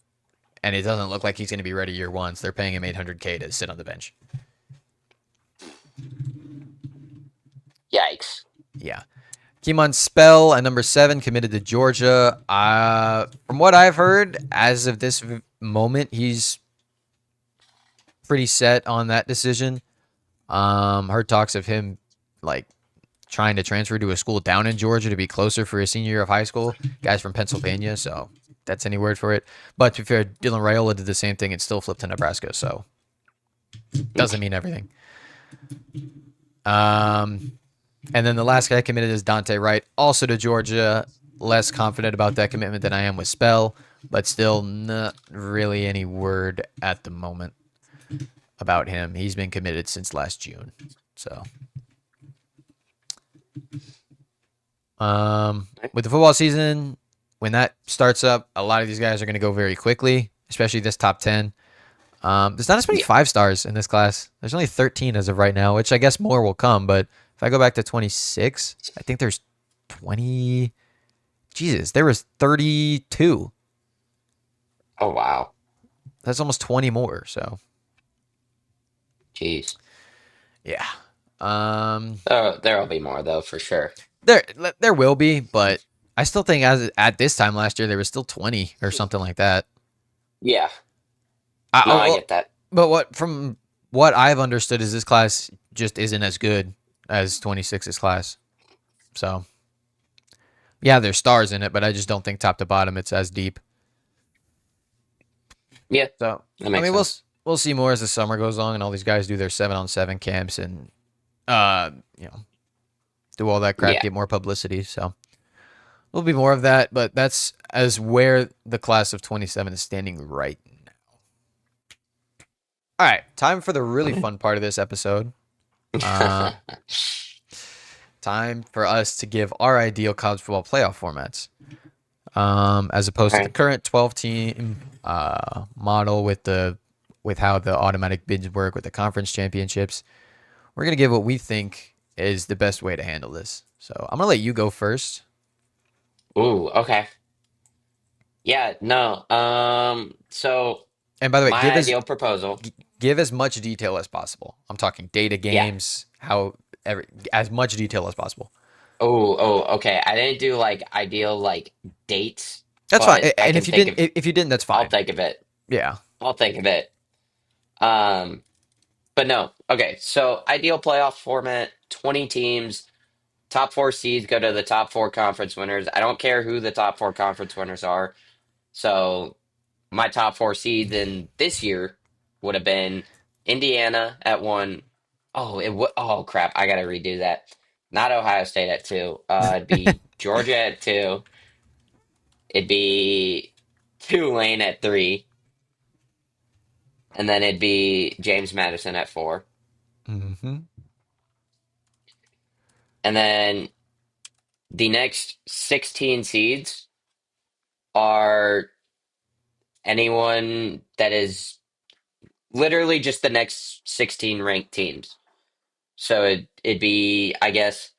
and it doesn't look like he's going to be ready year one. So they're paying him $800K to sit on the bench. Yikes. Yeah. Kimon Spell at number 7 committed to Georgia. From what I've heard, as of this moment, he's pretty set on that decision. Heard talks of him like trying to transfer to a school down in Georgia to be closer for his senior year of high school. Guys from Pennsylvania, so that's any word for it. But to be fair, Dylan Raiola did the same thing and still flipped to Nebraska, so doesn't mean everything. And then the last guy committed is Dante Wright, also to Georgia. Less confident about that commitment than I am with Spell, but still not really any word at the moment about him. He's been committed since last June. So, with the football season, when that starts up, a lot of these guys are going to go very quickly, especially this top 10. There's not as many Yeah. 5-stars in this class. There's only 13 as of right now, which I guess more will come. But if I go back to 26, I think there's 20. Jesus, there was 32. Oh wow. That's almost 20 more. So Jeez. yeah, There'll be more though for sure. there there will be, but I still think as at this time last year there was still 20 or something like that. Yeah. I, No, I well, get that. but from what I've understood is this class just isn't as good as 26's class. So yeah, there's stars in it, but I just don't think top to bottom it's as deep. Yeah, So that I makes mean sense. we'll see more as the summer goes on and all these guys do their 7-on-7 camps and you know do all that crap, Yeah. get more publicity. So there'll be more of that, but that's as where the class of 27 is standing right now. All right, time for the really fun part of this episode. Uh, Time for us to give our ideal college football playoff formats, as opposed to the Okay. current 12-team model with how the automatic bids work with the conference championships. We're gonna give what we think is the best way to handle this. So I'm gonna let you go first. Ooh, okay. Yeah, no. So And by the way, my ideal proposal. give as much detail as possible. I'm talking data, Yeah. games, as much detail as possible. Okay. I didn't do like ideal like dates, That's fine. but I And can if you think didn't, of if you didn't, that's I'll fine. think of it. Yeah. I'll think of it. Um, but no. Okay, so ideal playoff format, 20 teams. top four seeds go to the top four conference winners. I don't care who the top four conference winners are. So my top four seeds in this year would have been Indiana at one. Oh, oh crap! I gotta redo that. Not Ohio State at two. It'd be Georgia at two. It'd be Tulane at three, and then it'd be James Madison at four, Mm-hmm. and then the next 16 seeds are anyone that is literally just the next 16 ranked teams. So it'd be, I guess,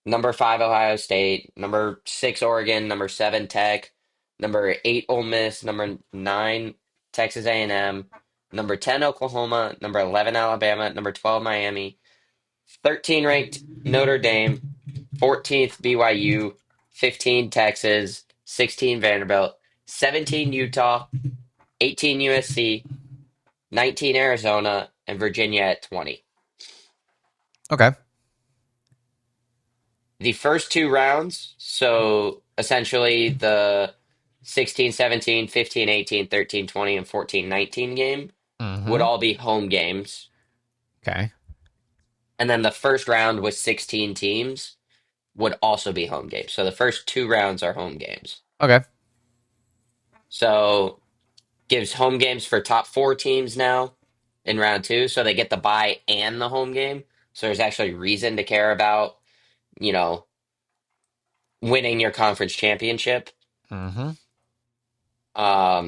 number five Ohio State, number six Oregon, number seven Tech, number eight Ole Miss, number nine Texas A&M, number 10 Oklahoma, number 11 Alabama, number 12 Miami, 13 ranked Notre Dame, 14th BYU, 15 Texas, 16 Vanderbilt, 17 Utah, 18 USC, 19 Arizona, and Virginia at 20. Okay. The first two rounds, so essentially the 16, 17, 15, 18, 13, 20, and 14, 19 game would Mm-hmm. all be home games. Okay. And then the first round with 16 teams would also be home games. So the first two rounds are home games. Okay. So gives home games for top four teams now in round two. So they get the bye and the home game. So there's actually reason to care about, you know, winning your conference championship. Mm-hmm.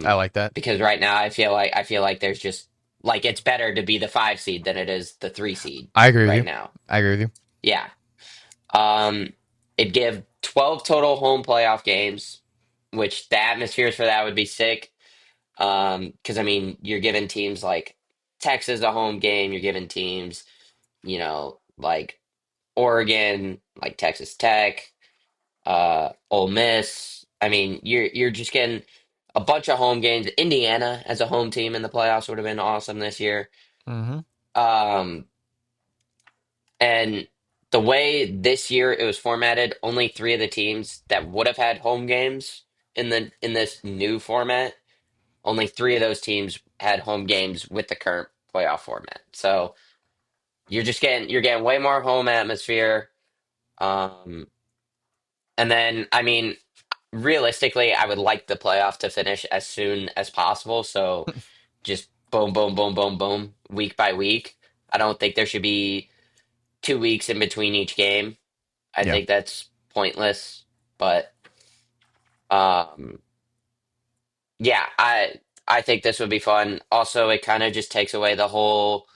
I Um, like that. because right now I feel like there's just like it's better to be the five seed than it is the three seed I agree with right you. now. I agree with you. Yeah. Um, it'd give 12 total home playoff games, which the atmospheres for that would be sick. Because I mean, you're giving teams like Texas a home game, you're giving teams, like Oregon, like Texas Tech, Ole Miss. I mean, you're just getting a bunch of home games. Indiana as a home team in the playoffs would have been awesome this year. Mm-hmm. Um, and the way this year it was formatted, only three of the teams that would have had home games in this new format, only three of those teams had home games with the current playoff format. So you're getting way more home atmosphere. Um, and then I mean, realistically, I would like the playoff to finish as soon as possible. So just boom, boom, boom, boom, boom, week by week. I don't think there should be 2 weeks in between each game. I Yeah. think that's pointless. But um, yeah, I think this would be fun. Also, it kind of just takes away the whole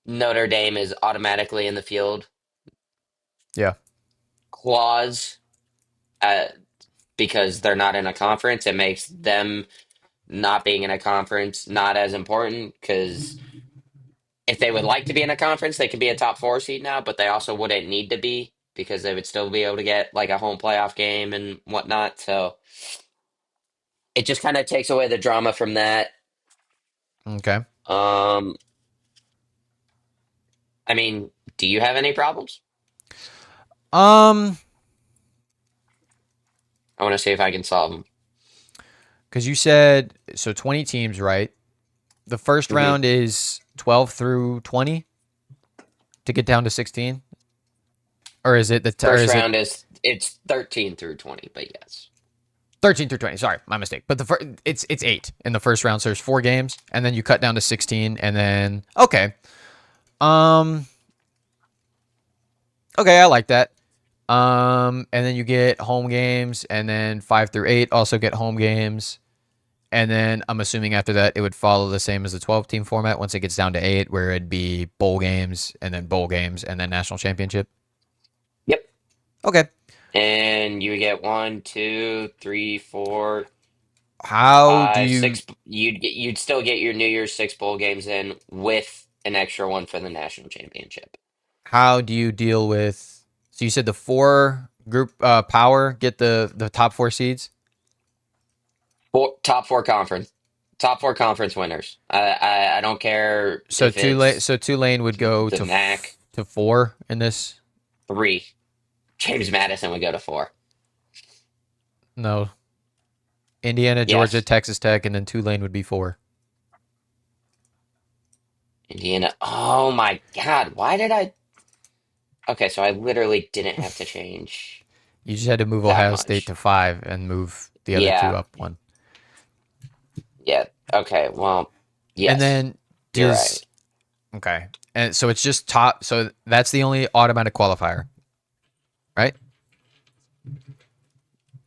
Notre Dame is automatically in the field Yeah. clause uh, because they're not in a conference. It makes them not being in a conference not as important because if they would like to be in a conference, they could be a top four seed now, but they also wouldn't need to be because they would still be able to get like a home playoff game and whatnot. So it just kind of takes away the drama from that. Okay. Um, I mean, do you have any problems? Um, I want to see if I can solve them. because you said so 20 teams, right? The first Hmm. round is 12 through 20 to get down to 16, or is it or First is it round is it's 13 through 20, but yes. 13 through 20? Sorry, my mistake. But it's 8 in the first round, so there's 4 games, and then you cut down to 16, and then okay, um, okay, I like that. And then you get home games, and then 5 through 8 also get home games. And then I'm assuming after that it would follow the same as the 12 team format once it gets down to 8, where it'd be bowl games, and then national championship. Yep. Okay. And you would get one, two, three, four, How do five, you six. You'd still get your New Year's six bowl games in with an extra one for the national championship. how do you deal with? So you said the 4 group power get the top 4 seeds. Top four conference winners. I don't care So if it's Tulane would go the to MAC. to 4 in this. 3. James Madison would go to 4. No. Indiana, Georgia, Yes. Texas Tech, and then Tulane would be 4. Indiana. Oh my God. Why did I? Okay, so I literally didn't have to change You just had to move that Ohio State much. to 5 and move the other two Yeah. up 1. Yeah. Okay. Well, And yes, then you're right. does okay. And so it's just top. So that's the only automatic qualifier, right?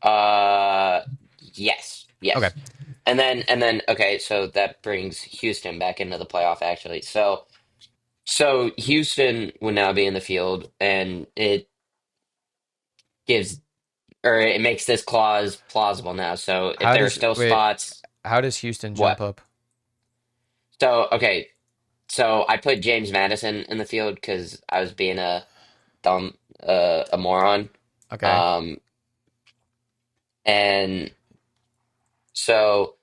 Uh, yes. Okay. Yes. And then okay, so that brings Houston back into the playoff actually. So Houston would now be in the field and it gives or it makes this clause plausible now. So if How there are does still wait? spots, How does Houston what? jump up? So okay, so I put James Madison in the field because I was being a dumb a moron. Okay. Um and so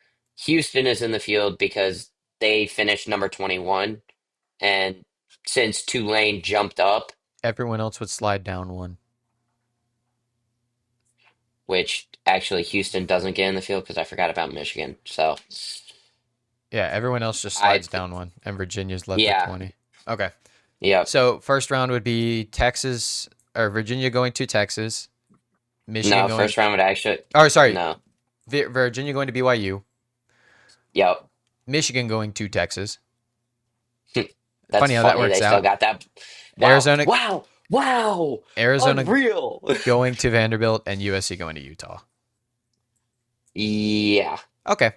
Houston is in the field because they finished number 21 and since Tulane jumped up, Everyone else would slide down 1. which actually Houston doesn't get in the field because I forgot about Michigan. So Yeah, everyone else just I slides down 1, and Virginia's left at yeah, 20. Okay. yep. So first round would be Texas or Virginia going to Texas, Michigan No, going. first round would actually Oh, sorry, no. Virginia going to BYU, Yep. Michigan going to Texas. That's Funny how that funny. They works still out. got that. Wow. Arizona, Wow. Wow. Arizona Unreal. going to Vanderbilt, and USC going to Utah. Yeah. Okay.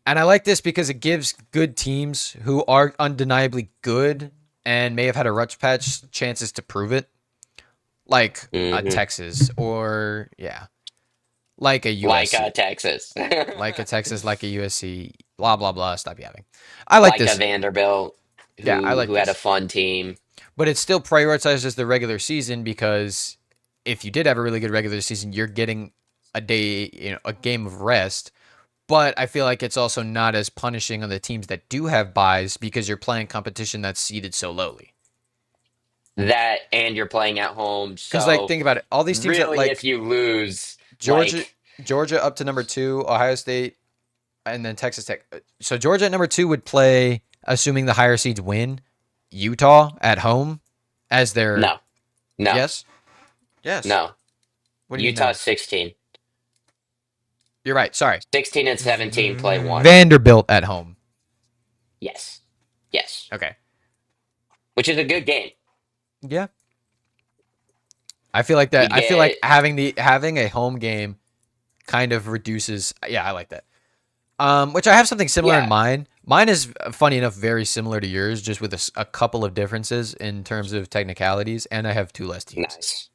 And I like this because it gives good teams who are undeniably good and may have had a rush patch chances to prove it, like a hmm Texas or like a Like USC, Texas. like a Texas, like a USC. Blah blah blah. Stop yapping. I like Like a this. Vanderbilt Yeah, I who like had a this. fun team. But it still prioritizes the regular season because if you did have a really good regular season, you're getting a day, a game of rest. But I feel like it's also not as punishing on the teams that do have buys because you're playing competition that's seeded so lowly. That and you're playing at home, Because like so think about it, all these teams that really if like you lose, Georgia, like Georgia up to number 2, Ohio State, and then Texas Tech. So Georgia at number 2 would play, assuming the higher seeds win, Utah at home as their no. No. yes, yes. No. What do you mean Utah no? 16. You're right. Sorry, 16 and 17 play one. Vanderbilt at home. Yes. Yes. Okay. Which is a good game. Yeah. I feel like that. You I feel like get having a home game kind of reduces. Yeah, I like that. Which I have something similar in yeah, mind. Mine is funny enough, very similar to yours, just with a couple of differences in terms of technicalities, and I have 2 less teams. nice.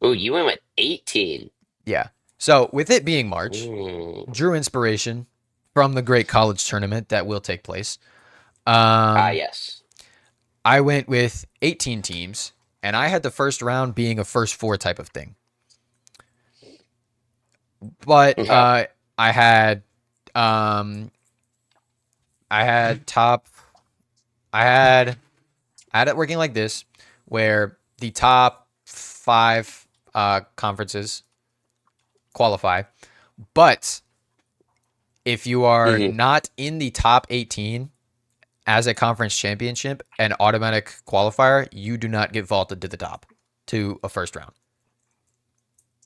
Ooh, you went with 18. Yeah. So with it being March, Ooh. drew inspiration from the great college tournament that will take place. Yes. I went with 18 teams, and I had the first round being a first 4 type of thing. But Okay. I had um, I had top. I had it working like this, where the top 5 conferences qualify, but if you are hmm not in the top 18 as a conference championship, an automatic qualifier, you do not get vaulted to the top to a first round.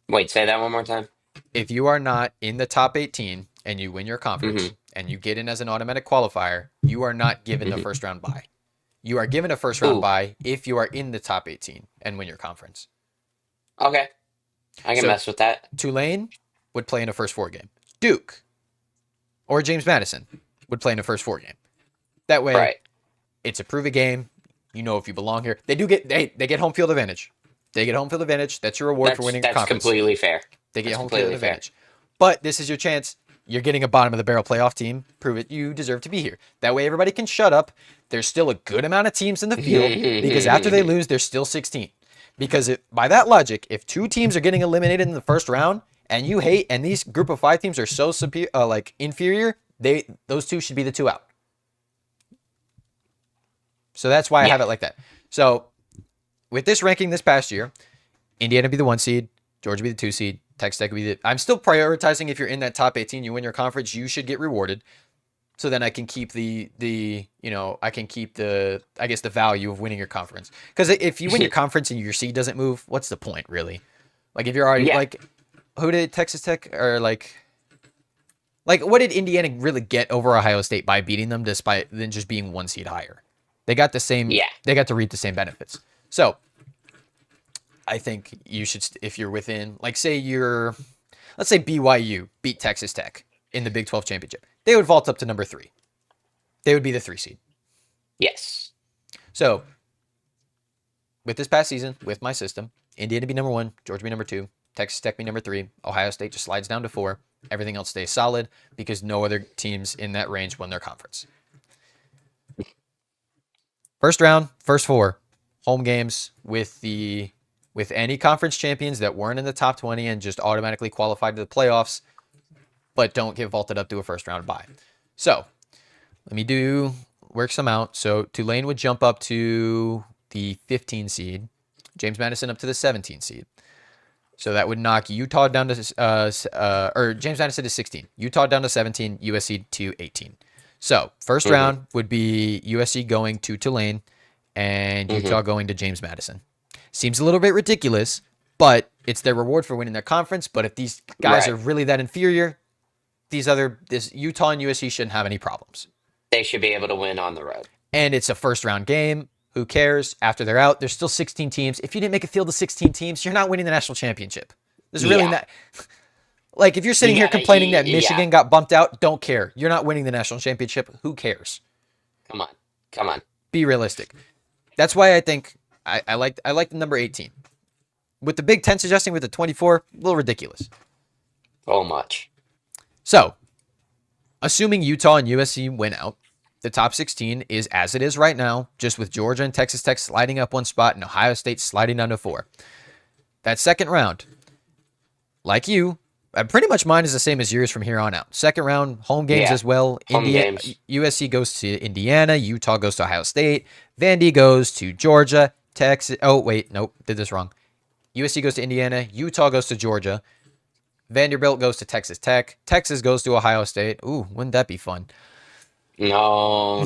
Wait, say that one more time. If you are not in the top 18 and you win your hmm conference and you get in as an automatic qualifier, you are not given the hmm first round bye. You are given a first round Ooh. bye if you are in the top 18 and win your conference. Okay. I can So mess with that. Tulane would play in a first 4 game. Duke or James Madison would play in a first 4 game. That way, Right. it's a prove a game. You know if you belong here. They do get they get home field advantage. They get home field advantage. That's your reward for winning your That's conference. completely fair. They get That's home field completely fair. advantage. But this is your chance. You're getting a bottom of the barrel playoff team. Prove it. You deserve to be here. That way everybody can shut up. There's still a good amount of teams in the field because after they lose, there's still 16. Because by that logic, if 2 teams are getting eliminated in the first round and you hate, and these group of 5 teams are so superior, inferior, those 2 should be the 2 out. So that's why I have Yeah. it like that. So with this ranking this past year, Indiana be the 1 seed, Georgia be the 2 seed, Texas Tech be the. I'm still prioritizing if you're in that top 18, you win your conference, you should get rewarded. So then I can keep I guess the value of winning your conference. Because if you win your conference and your seed doesn't move, what's the point really? Like if you're already like, who did Texas Tech or like what did Indiana really get over Ohio State by beating them despite then just being 1 seed higher? They got the same. Yeah. They got to reap the same benefits. So I think you should, if you're within, let's say BYU beat Texas Tech in the Big 12 championship, they would vault up to number 3. They would be the 3 seed. Yes. So with this past season, with my system, Indiana be number 1, Georgia be number 2, Texas Tech be number 3, Ohio State just slides down to 4. Everything else stays solid because no other teams in that range won their conference. First round, first 4 home games with any conference champions that weren't in the top 20 and just automatically qualified to the playoffs, but don't get vaulted up to a first round bye. So let me work some out. So Tulane would jump up to the 15 seed, James Madison up to the 17 seed. So that would knock Utah down to, or James Madison to 16, Utah down to 17, USC to 18. So first round would be USC going to Tulane and Utah going to James Madison. Seems a little bit ridiculous, but it's their reward for winning their conference. But if these guys are really that inferior, this Utah and USC shouldn't have any problems. They should be able to win on the road. And it's a first round game. Who cares? After they're out, there's still 16 teams. If you didn't make a field of 16 teams, you're not winning the national championship. There's really not. Like, if you're sitting here complaining that Michigan got bumped out, don't care. You're not winning the national championship. Who cares? Come on. Be realistic. That's why I think I like the number 18. With the Big Ten suggesting with the 24, a little ridiculous. So much. So, assuming Utah and USC win out, the top 16 is as it is right now, just with Georgia and Texas Tech sliding up 1 spot and Ohio State sliding down to 4. That second round, like you, pretty much mine is the same as yours from here on out. Second round, home games as well. Games. USC goes to Indiana. Utah goes to Ohio State. Vandy goes to Georgia. Texas. Oh, wait. Nope. Did this wrong. USC goes to Indiana. Utah goes to Georgia. Vanderbilt goes to Texas Tech. Texas goes to Ohio State. Ooh, wouldn't that be fun? No.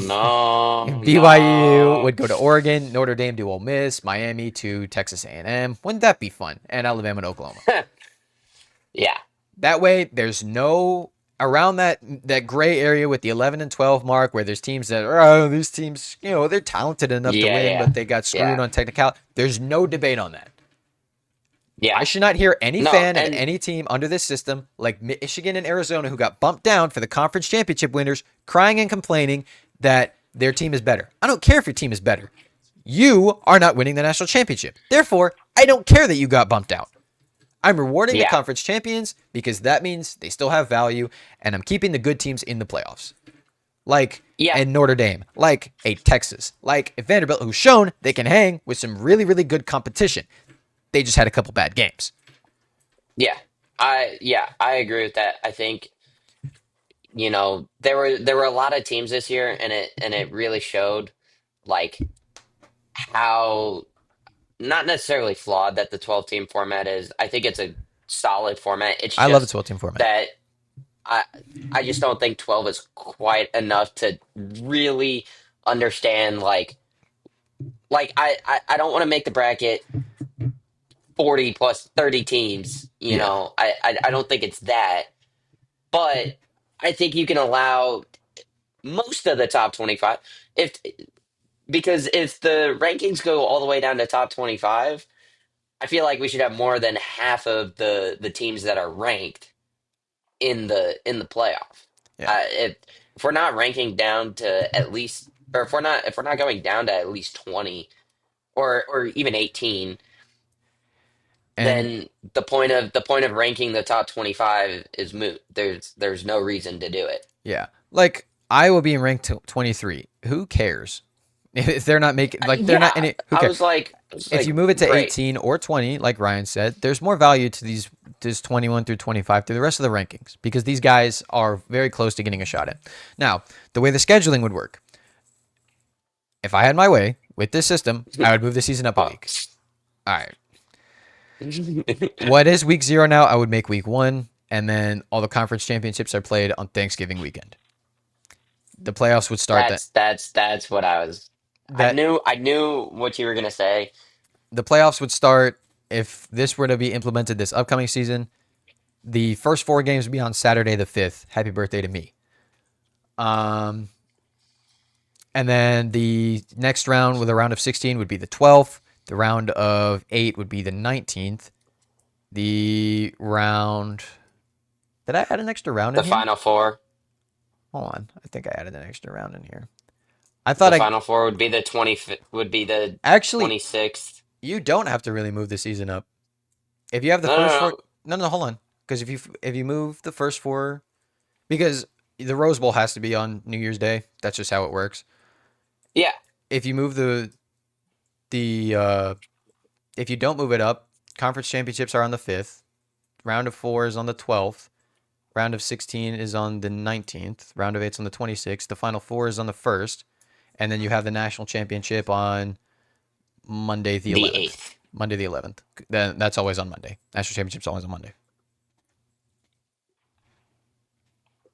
BYU would go to Oregon. Notre Dame to Ole Miss. Miami to Texas A&M. Wouldn't that be fun? And Alabama to Oklahoma. Yeah. That way, there's no around that gray area with the 11 and 12 mark where there's teams that these teams, they're talented enough to win, but they got screwed on technicality. There's no debate on that. Yeah. I should not hear any fan of any team under this system, like Michigan and Arizona, who got bumped down for the conference championship winners, crying and complaining that their team is better. I don't care if your team is better. You are not winning the national championship. Therefore, I don't care that you got bumped out. I'm rewarding the conference champions because that means they still have value, and I'm keeping the good teams in the playoffs. Like a Notre Dame, like a Texas, like a Vanderbilt, who's shown they can hang with some really, really good competition. They just had a couple bad games. Yeah, I agree with that. I think there were a lot of teams this year, and it really showed like how not necessarily flawed that the 12-team format is. I think it's a solid format. I love the 12-team format. That I just don't think 12 is quite enough to really understand I don't want to make the bracket 40 plus 30 teams, I don't think it's that. But I think you can allow most of the top 25 because if the rankings go all the way down to top 25, I feel like we should have more than half of the teams that are ranked in the playoff. Yeah. If we're not ranking down to at least, or if we're not going down to at least 20 or even 18, then the point of ranking the top 25 is moot. There's no reason to do it. Yeah. Like Iowa being ranked 23. Who cares? If they're not making not in it, who cares? If you move it to 18 or 20, like Ryan said, there's more value to this 21 through 25 through the rest of the rankings because these guys are very close to getting a shot at. Now, the way the scheduling would work, if I had my way with this system, I would move the season up a week. All right. What is week 0 now? I would make week 1, and then all the conference championships are played on Thanksgiving weekend. The playoffs would start that. That's what I was. That I knew what you were gonna say. the playoffs would start if this were to be implemented this upcoming season. The first 4 games would be on Saturday the 5th. Happy birthday to me. And then the next round with a round of 16 would be the 12th. The round of 8 would be the 19th. The round. Did I add an extra round The in here? Final Four. Hold on. I think I added an extra round in here. I The thought Final Four would be the actually 26th. you don't have to really move the season up. If you have the No, first no, 4, no. no, hold on. Because if you move the first 4, because the Rose Bowl has to be on New Year's Day. That's just how it works. Yeah, If you move if you don't move it up, conference championships are on the 5th. Round of 4 is on the 12th. Round of 16 is on the 19th. Round of 8 is on the 26th. The Final Four is on the 1st. And then you have the national championship on Monday the 11th. 8th. Monday the 11th. Then that's always on Monday. National championship's always on Monday.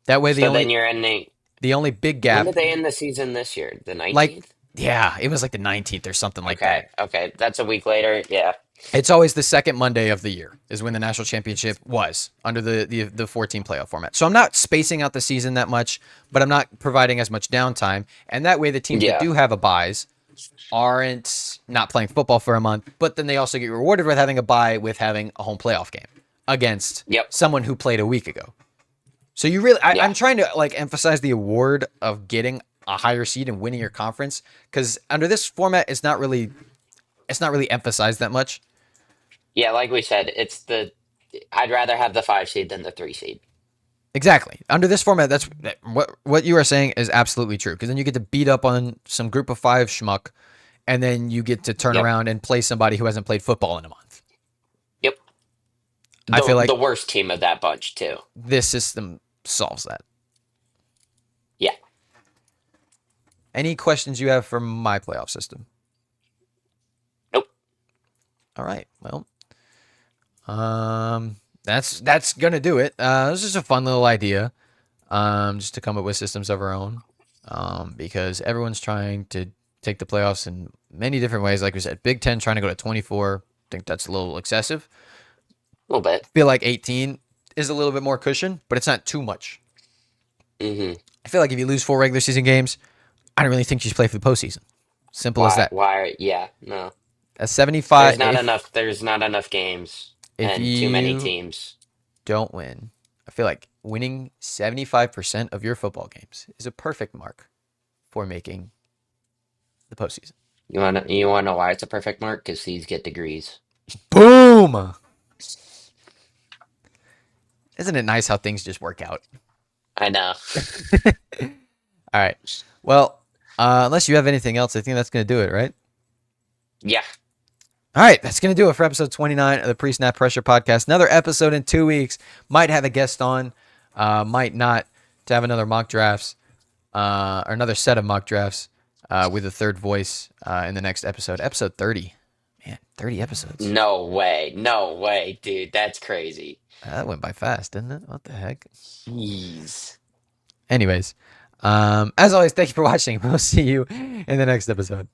That way So then you're ending. the only big When gap, did they end the season this year? The 19th? like, yeah, it was like the 19th or something like that. Okay. That's a week later. Yeah. It's always the second Monday of the year is when the national championship was under the 14 playoff format. So I'm not spacing out the season that much, but I'm not providing as much downtime. And that way the teams that Yeah. do have a buys aren't not playing football for a month, but then they also get rewarded with having a bye with having a home playoff game against Yep. someone who played a week ago. So you really, Yeah. I'm trying to like emphasize the award of getting a higher seed and winning your conference, because under this format, it's not really emphasized that much. Yeah, like we said, I'd rather have the 5 seed than the 3 seed. Exactly. Under this format, that's what you are saying is absolutely true. Because then you get to beat up on some group of 5 schmuck, and then you get to turn Yep. around and play somebody who hasn't played football in a month. Yep. I feel like the worst team of that bunch too. this system solves that. Yeah. Any questions you have for my playoff system? Nope. All right. Well, that's gonna do it. This is a fun little idea, just to come up with systems of our own, because everyone's trying to take the playoffs in many different ways. Like we said, Big Ten trying to go to 24. I think that's a little excessive. A little bit. I feel like 18 is a little bit more cushion, but it's not too much. Mm-hmm. I feel like if you lose 4 regular season games, I don't really think you should play for the postseason. Simple as that. Why? Yeah. No. A 75. There's not enough games If and too many you teams. don't win, I feel like winning 75% of your football games is a perfect mark for making the postseason. You wanna know why it's a perfect mark? Because these get degrees. Boom! Isn't it nice how things just work out? I know. All right. Well, unless you have anything else, I think that's going to do it, right? Yeah. All right, that's going to do it for episode 29 of the Pre-Snap Pressure Podcast. Another episode in 2 weeks. Might have a guest on, might not, to have another mock drafts, or another set of mock drafts with a third voice in the next episode. Episode 30. Man, 30 episodes. No way, dude. That's crazy. That went by fast, didn't it? What the heck? Jeez. Anyways, as always, thank you for watching. We'll see you in the next episode.